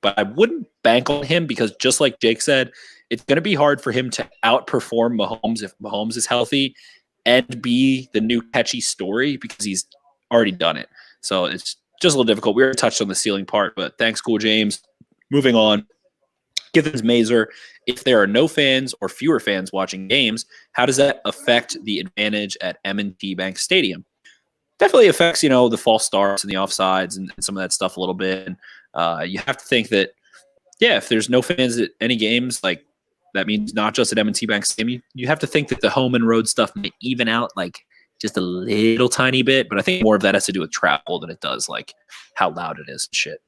but I wouldn't bank on him because just like Jake said, it's going to be hard for him to outperform Mahomes if Mahomes is healthy and be the new catchy story because he's already done it. So it's just a little difficult. We already touched on the ceiling part, but thanks, Cool James. Moving on. Givens Mazer, if there are no fans or fewer fans watching games, how does that affect the advantage at M&T Bank Stadium? Definitely affects, the false starts and the offsides and some of that stuff a little bit. And you have to think that, if there's no fans at any games, like that means not just at M&T Bank Stadium, you have to think that the home and road stuff may even out like just a little tiny bit. But I think more of that has to do with travel than it does like how loud it is and shit.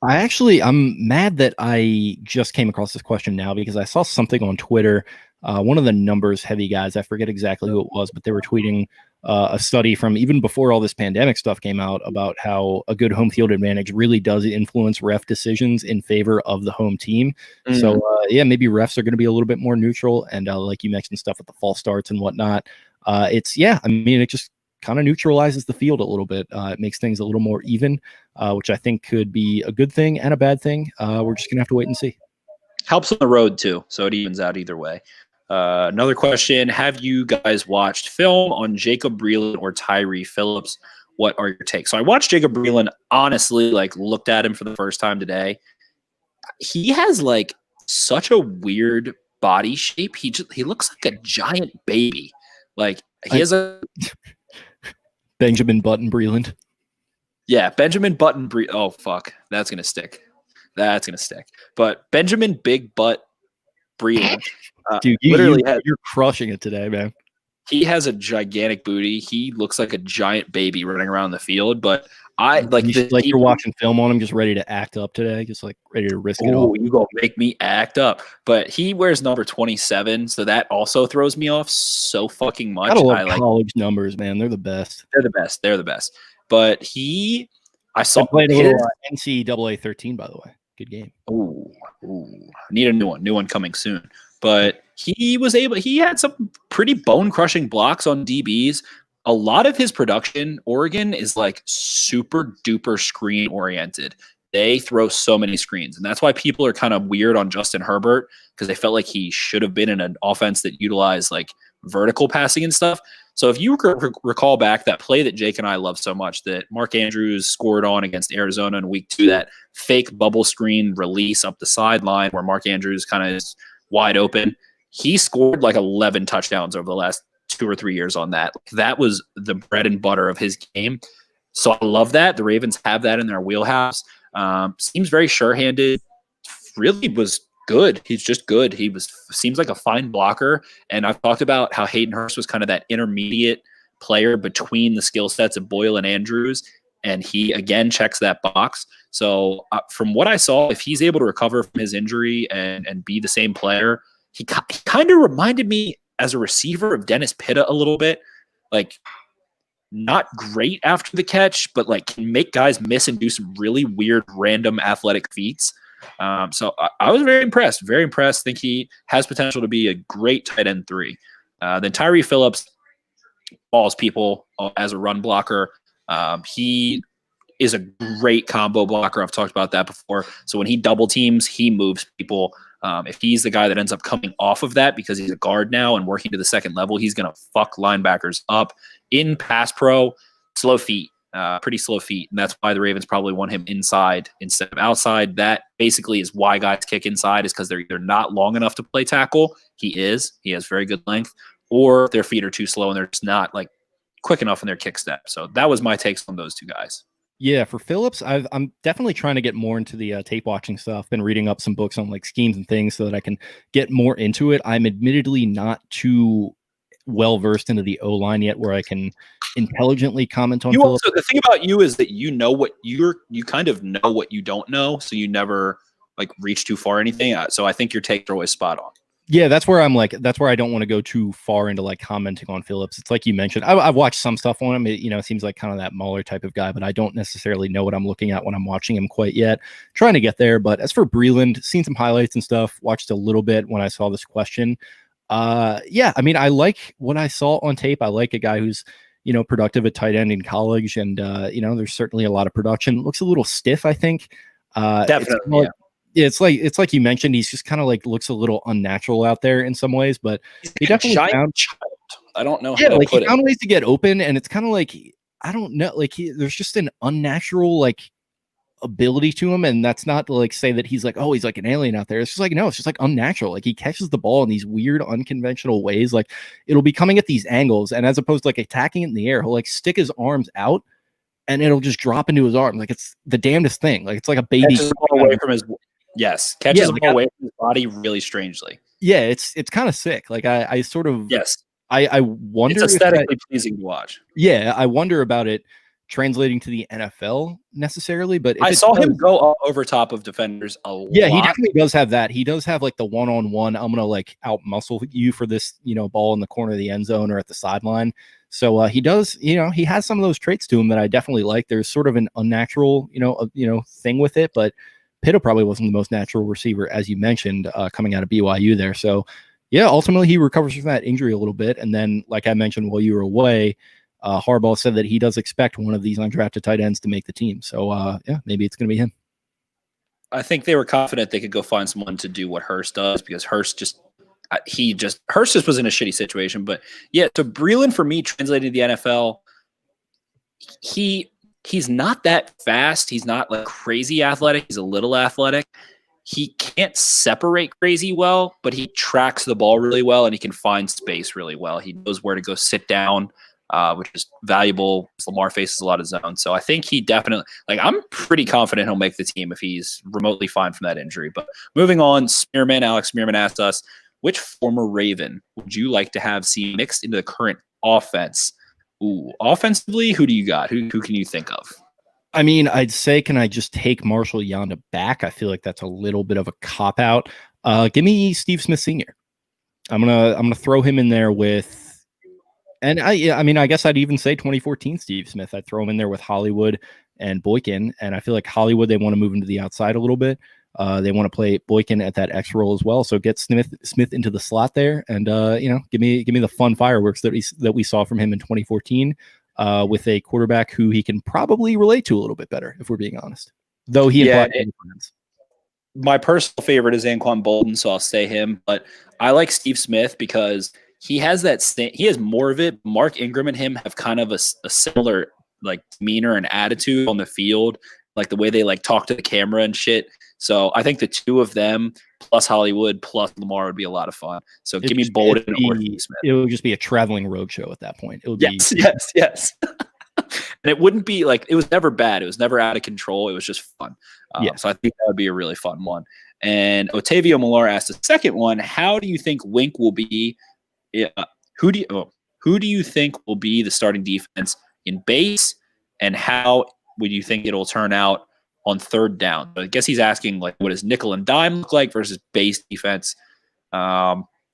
I'm mad that I just came across this question now because I saw something on Twitter. One of the numbers heavy guys, I forget exactly who it was, but they were tweeting a study from even before all this pandemic stuff came out about how a good home field advantage really does influence ref decisions in favor of the home team. Mm-hmm. So maybe refs are going to be a little bit more neutral. And like you mentioned stuff with the false starts and whatnot. It just kind of neutralizes the field a little bit. It makes things a little more even, which I think could be a good thing and a bad thing. We're just going to have to wait and see. Helps on the road too, so it evens out either way. Another question, have you guys watched film on Jacob Breeland or Tyree Phillips? What are your takes? So I watched Jacob Breeland, honestly, looked at him for the first time today. He has such a weird body shape. He looks like a giant baby. He has a Benjamin Button Breeland. Yeah, Benjamin Button Breeland. Oh, fuck. That's going to stick. But Benjamin Big Butt Breeland. Dude, you're crushing it today, man. He has a gigantic booty. He looks like a giant baby running around the field. But you're watching film on him, just ready to act up today, just ready to risk it all. Oh, you gonna make me act up? But he wears number 27, so that also throws me off so fucking much. I love college numbers, man. They're the best. They're the best. But I saw played a little NCAA 13, by the way. Good game. Ooh, need a new one. New one coming soon. But he had some pretty bone-crushing blocks on DBs. A lot of his production, Oregon, is super duper screen oriented. They throw so many screens. And that's why people are kind of weird on Justin Herbert because they felt like he should have been in an offense that utilized vertical passing and stuff. So if you recall back that play that Jake and I love so much that Mark Andrews scored on against Arizona in week 2, that fake bubble screen release up the sideline where Mark Andrews kind of is wide open. He scored 11 touchdowns over the last 2 or 3 years on that. That was the bread and butter of his game. So I love that. The Ravens have that in their wheelhouse. Seems very sure-handed. Really was good. He's just good. Seems like a fine blocker. And I've talked about how Hayden Hearst was kind of that intermediate player between the skill sets of Boyle and Andrews. And he, again, checks that box. So from what I saw, if he's able to recover from his injury and be the same player, he kind of reminded me as a receiver of Dennis Pitta a little bit. Not great after the catch, but can make guys miss and do some really weird, random athletic feats. So I was very impressed. Think he has potential to be a great tight end 3. Then Tyree Phillips balls people as a run blocker. He is a great combo blocker. I've talked about that before. So when he double teams, he moves people. If he's the guy that ends up coming off of that because he's a guard now and working to the second level, he's going to fuck linebackers up. In pass pro, slow feet, pretty slow feet. And that's why the Ravens probably want him inside instead of outside. That basically is why guys kick inside, is because they're either not long enough to play tackle. He has very good length, or their feet are too slow and they're just not quick enough in their kick step. So that was my takes on those two guys. Yeah, for Phillips, I'm definitely trying to get more into the tape watching stuff. Been reading up some books on schemes and things so that I can get more into it. I'm admittedly not too well versed into the O-line yet where I can intelligently comment on Phillips. Also, the thing about you is that you kind of know what you don't know, so you never reach too far or anything. So I think your takes are always spot on. Yeah, that's where I don't want to go too far into like commenting on Phillips. It's like you mentioned, I've watched some stuff on him. It seems like kind of that Mueller type of guy, but I don't necessarily know what I'm looking at when I'm watching him quite yet. Trying to get there. But as for Breland, seen some highlights and stuff, watched a little bit when I saw this question. Yeah, I mean, I like what I saw on tape. I like a guy who's, productive at tight end in college, and there's certainly a lot of production. Looks a little stiff, I think. Definitely, yeah. It's like you mentioned, he's just kind of like looks a little unnatural out there in some ways, but He's he like a definitely giant found, child. I don't know yeah, how to like he put it. found ways to get open, and it's kind of like I don't know, like there's just an unnatural like ability to him, and that's not to like say that he's like, oh, he's like an alien out there. It's just like, no, it's just like unnatural. Like he catches the ball in these weird, unconventional ways. Like it'll be coming at these angles, and as opposed to like attacking it in the air, he'll like stick his arms out and it'll just drop into his arm. Like it's the damnedest thing. Like it's like a baby Catches the ball away from his catches the like ball away from his body really strangely. yeah, it's kind of sick. Like I sort of Yes, I wonder it's if that, aesthetically pleasing to watch. yeah, I wonder about it translating to the NFL necessarily, but if I it saw does, him go up over top of defenders a lot. yeah, he definitely does have that. He does have like the one-on-one, I'm gonna like out muscle you for this, ball in the corner of the end zone or at the sideline. So he does, he has some of those traits to him that I definitely like. There's sort of an unnatural, thing with it, but Pitto probably wasn't the most natural receiver, as you mentioned, coming out of BYU there. So yeah, ultimately he recovers from that injury a little bit. And then, like I mentioned, while you were away, Harbaugh said that he does expect one of these undrafted tight ends to make the team. So yeah, maybe it's going to be him. I think they were confident they could go find someone to do what Hearst does because Hearst just was in a shitty situation. But yeah, so Breland for me translated to the NFL, he's not that fast. He's not like crazy athletic. He's a little athletic. He can't separate crazy well, but he tracks the ball really well and he can find space really well. He knows where to go sit down, which is valuable. Lamar faces a lot of zones. So I think he definitely, I'm pretty confident he'll make the team if he's remotely fine from that injury. But moving on, Alex Spearman asked us, which former Raven would you like to have see mixed into the current offense? Ooh, offensively, who do you got? Who can you think of? I mean, I'd say, can I just take Marshall Yonda back? I feel like that's a little bit of a cop out. Give me Steve Smith Sr. I'm gonna throw him in there with, and I mean, I guess I'd even say 2014 Steve Smith. I'd throw him in there with Hollywood and Boykin, and I feel like Hollywood, they want to move him to the outside a little bit. They want to play Boykin at that X role as well. So get Smith into the slot there, and give me the fun fireworks that we saw from him in 2014. With a quarterback who he can probably relate to a little bit better, if we're being honest. Though he implied my personal favorite is Anquan Bolden, so I'll say him. But I like Steve Smith because he has he has more of it. Mark Ingram and him have kind of a similar like demeanor and attitude on the field, like the way they like talk to the camera and shit. So I think the two of them plus Hollywood plus Lamar would be a lot of fun. So give me Bolden or Steve Smith. It would just be a traveling road show at that point. It would yes. And it wouldn't be like, it was never bad. It was never out of control. It was just fun. So I think that would be a really fun one. And Otavio Millar asked the second one, how do you think Wink will be? Who do you think will be the starting defense in base? And how would you think it'll turn out on third down? So I guess he's asking, like, what does nickel and dime look like versus base defense?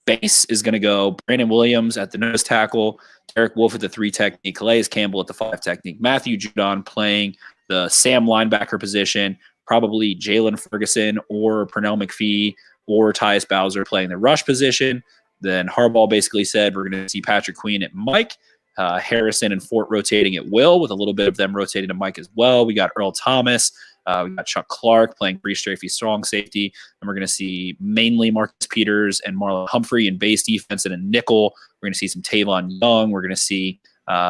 Base is going to go Brandon Williams at the nose tackle, Derek Wolfe at the 3 technique, Calais Campbell at the 5 technique, Matthew Judon playing the Sam linebacker position, probably Jalen Ferguson or Pernell McPhee or Tyus Bowser playing the rush position. Then Harbaugh basically said we're going to see Patrick Queen at Mike, Harrison and Fort rotating at will, with a little bit of them rotating to Mike as well. We got Earl Thomas. We got Chuck Clark playing free strafey strong safety. And we're going to see mainly Marcus Peters and Marlon Humphrey in base defense and a nickel. We're going to see some Tavon Young. We're going to see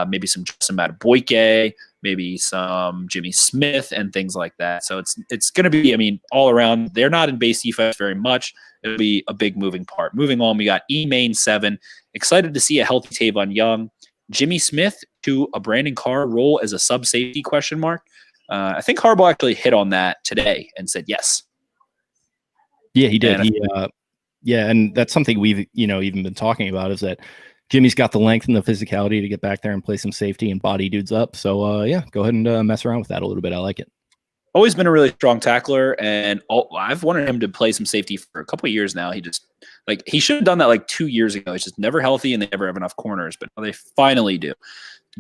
maybe some Justin Mataboike, maybe some Jimmy Smith and things like that. So it's going to be, I mean, all around. They're not in base defense very much. It'll be a big moving part. Moving on, we got E-Main 7. Excited to see a healthy Tavon Young. Jimmy Smith to a Brandon Carr role as a sub-safety ? I think Harbaugh actually hit on that today and said yes. Yeah, he did. And that's something we've even been talking about, is that Jimmy's got the length and the physicality to get back there and play some safety and body dudes up. So yeah, go ahead and mess around with that a little bit. I like it. always been a really strong tackler, and I've wanted him to play some safety for a couple of years now. He should have done that like 2 years ago. He's just never healthy, and they never have enough corners, but now they finally do.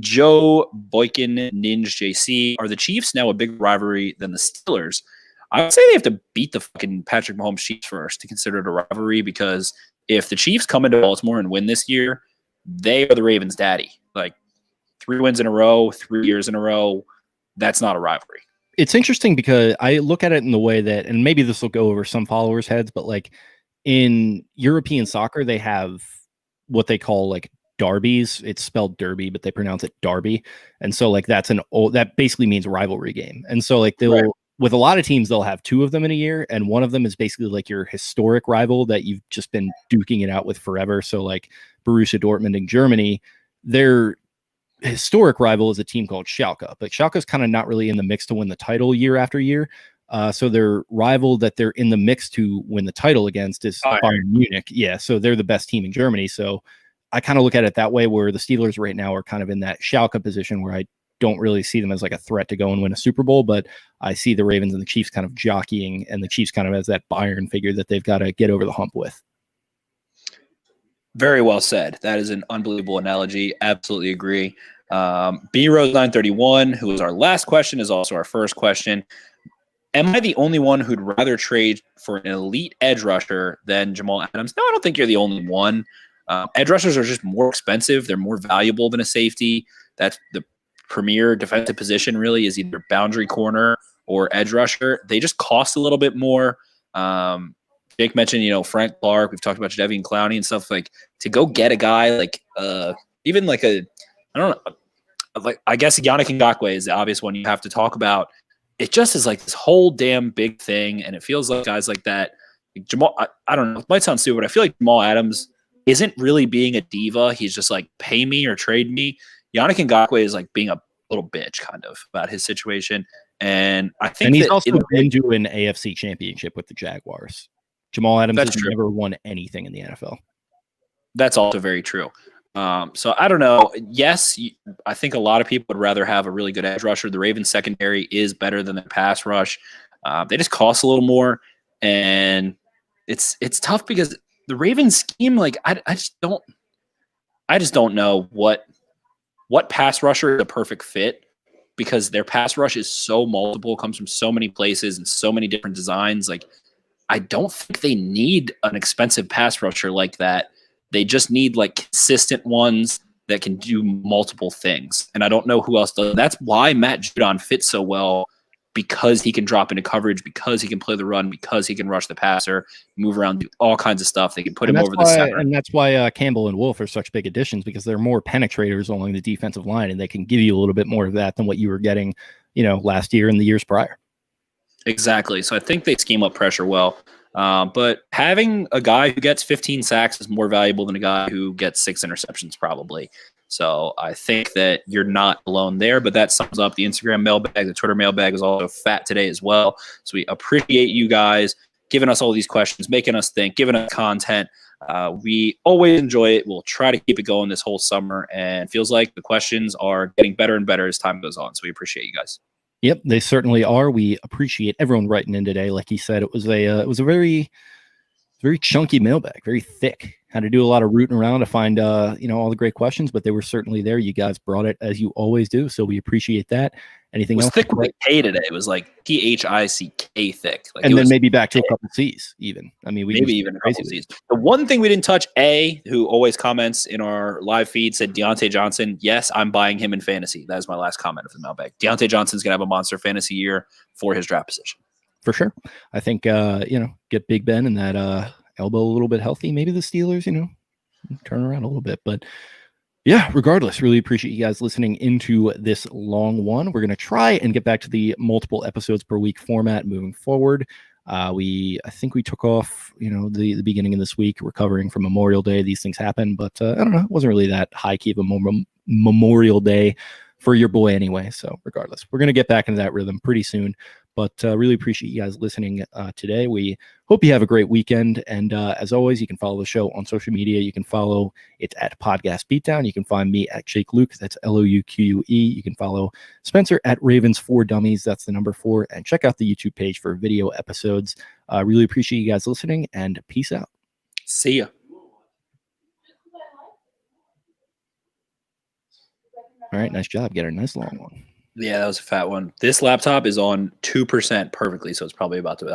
Joe Boykin, Ninja JC, are the Chiefs now a bigger rivalry than the Steelers? I would say they have to beat the fucking Patrick Mahomes Chiefs first to consider it a rivalry, because if the Chiefs come into Baltimore and win this year, they are the Ravens' daddy. Like 3 wins in a row, 3 years in a row. That's not a rivalry. It's interesting because I look at it in the way that, and maybe this will go over some followers' heads, but like in European soccer, they have what they call like derbies. It's spelled derby, but they pronounce it derby. And so like that basically means rivalry game. And so like they'll, with a lot of teams, they'll have 2 of them in a year. And one of them is basically like your historic rival that you've just been duking it out with forever. So like Borussia Dortmund in Germany, their historic rival is a team called Schalke, but Schalke's kind of not really in the mix to win the title year after year. So their rival that they're in the mix to win the title against is Bayern Munich. Yeah, so they're the best team in Germany. So I kind of look at it that way, where the Steelers right now are kind of in that Schalke position where I don't really see them as like a threat to go and win a Super Bowl, but I see the Ravens and the Chiefs kind of jockeying, and the Chiefs kind of as that Bayern figure that they've got to get over the hump with. Very well said. That is an unbelievable analogy. Absolutely agree. B Rose 931, who was our last question, is also our first question. Am I the only one who'd rather trade for an elite edge rusher than Jamal Adams? No, I don't think you're the only one. Edge rushers are just more expensive. They're more valuable than a safety. That's the premier defensive position, really, is either boundary corner or edge rusher. They just cost a little bit more. Jake mentioned, Frank Clark. We've talked about Jadeveon Clowney and stuff. Like, to go get a guy like even like I don't know, like I guess Yannick Ngakoue is the obvious one you have to talk about. It just is like this whole damn big thing, and it feels like guys like that. Like Jamal, I don't know, it might sound stupid, but I feel like Jamal Adams isn't really being a diva. He's just like, pay me or trade me. Yannick Ngakoue is like being a little bitch kind of about his situation. And I think and he's also been to an AFC championship with the Jaguars. Jamal Adams has never won anything in the NFL. That's also very true. So I don't know. Yes, I think a lot of people would rather have a really good edge rusher. The Ravens secondary is better than their pass rush. They just cost a little more, and it's tough because the Ravens scheme, like I just don't know what pass rusher is a perfect fit, because their pass rush is so multiple, comes from so many places and so many different designs. Like, I don't think they need an expensive pass rusher like that. They just need like consistent ones that can do multiple things. And I don't know who else does. That's why Matt Judon fits so well, because he can drop into coverage, because he can play the run, because he can rush the passer, move around, do all kinds of stuff. They can put him over the center. And that's why Campbell and Wolf are such big additions, because they're more penetrators along the defensive line, and they can give you a little bit more of that than what you were getting, last year and the years prior. Exactly. So I think they scheme up pressure well. But having a guy who gets 15 sacks is more valuable than a guy who gets 6 interceptions, probably. So I think that you're not alone there, but that sums up the Instagram mailbag. The Twitter mailbag is also fat today as well. So we appreciate you guys giving us all these questions, making us think, giving us content. We always enjoy it. We'll try to keep it going this whole summer, and it feels like the questions are getting better and better as time goes on. So we appreciate you guys. Yep, they certainly are. We appreciate everyone writing in today. Like he said, it was a very chunky mailbag, very thick. Had to do a lot of rooting around to find all the great questions, but they were certainly there. You guys brought it as you always do, so we appreciate that. Anything else? It was thick with a K today. It was like THICK thick. Like, and then maybe back to a couple C's even. I mean, maybe even a couple C's. The one thing we didn't touch, who always comments in our live feed, said Deontay Johnson. Yes, I'm buying him in fantasy. That is my last comment of the mailbag. Deontay Johnson's going to have a monster fantasy year for his draft position. For sure. I think, get Big Ben and that elbow a little bit healthy. Maybe the Steelers, turn around a little bit. But yeah, regardless, really appreciate you guys listening into this long one. We're going to try and get back to the multiple episodes per week format moving forward. I think we took off, the beginning of this week, recovering from Memorial Day. These things happen, but I don't know. It wasn't really that high key of a Memorial Day for your boy anyway. So regardless, we're going to get back into that rhythm pretty soon. But really appreciate you guys listening today. We hope you have a great weekend. And as always, you can follow the show on social media. You can follow it at Podcast Beatdown. You can find me at Jake Luke. That's LOUQUE. You can follow Spencer at Ravens4Dummies. That's the number 4. And check out the YouTube page for video episodes. Really appreciate you guys listening, and peace out. See ya. All right, nice job. Get a nice long one. Yeah, that was a fat one. This laptop is on 2% perfectly, so it's probably about to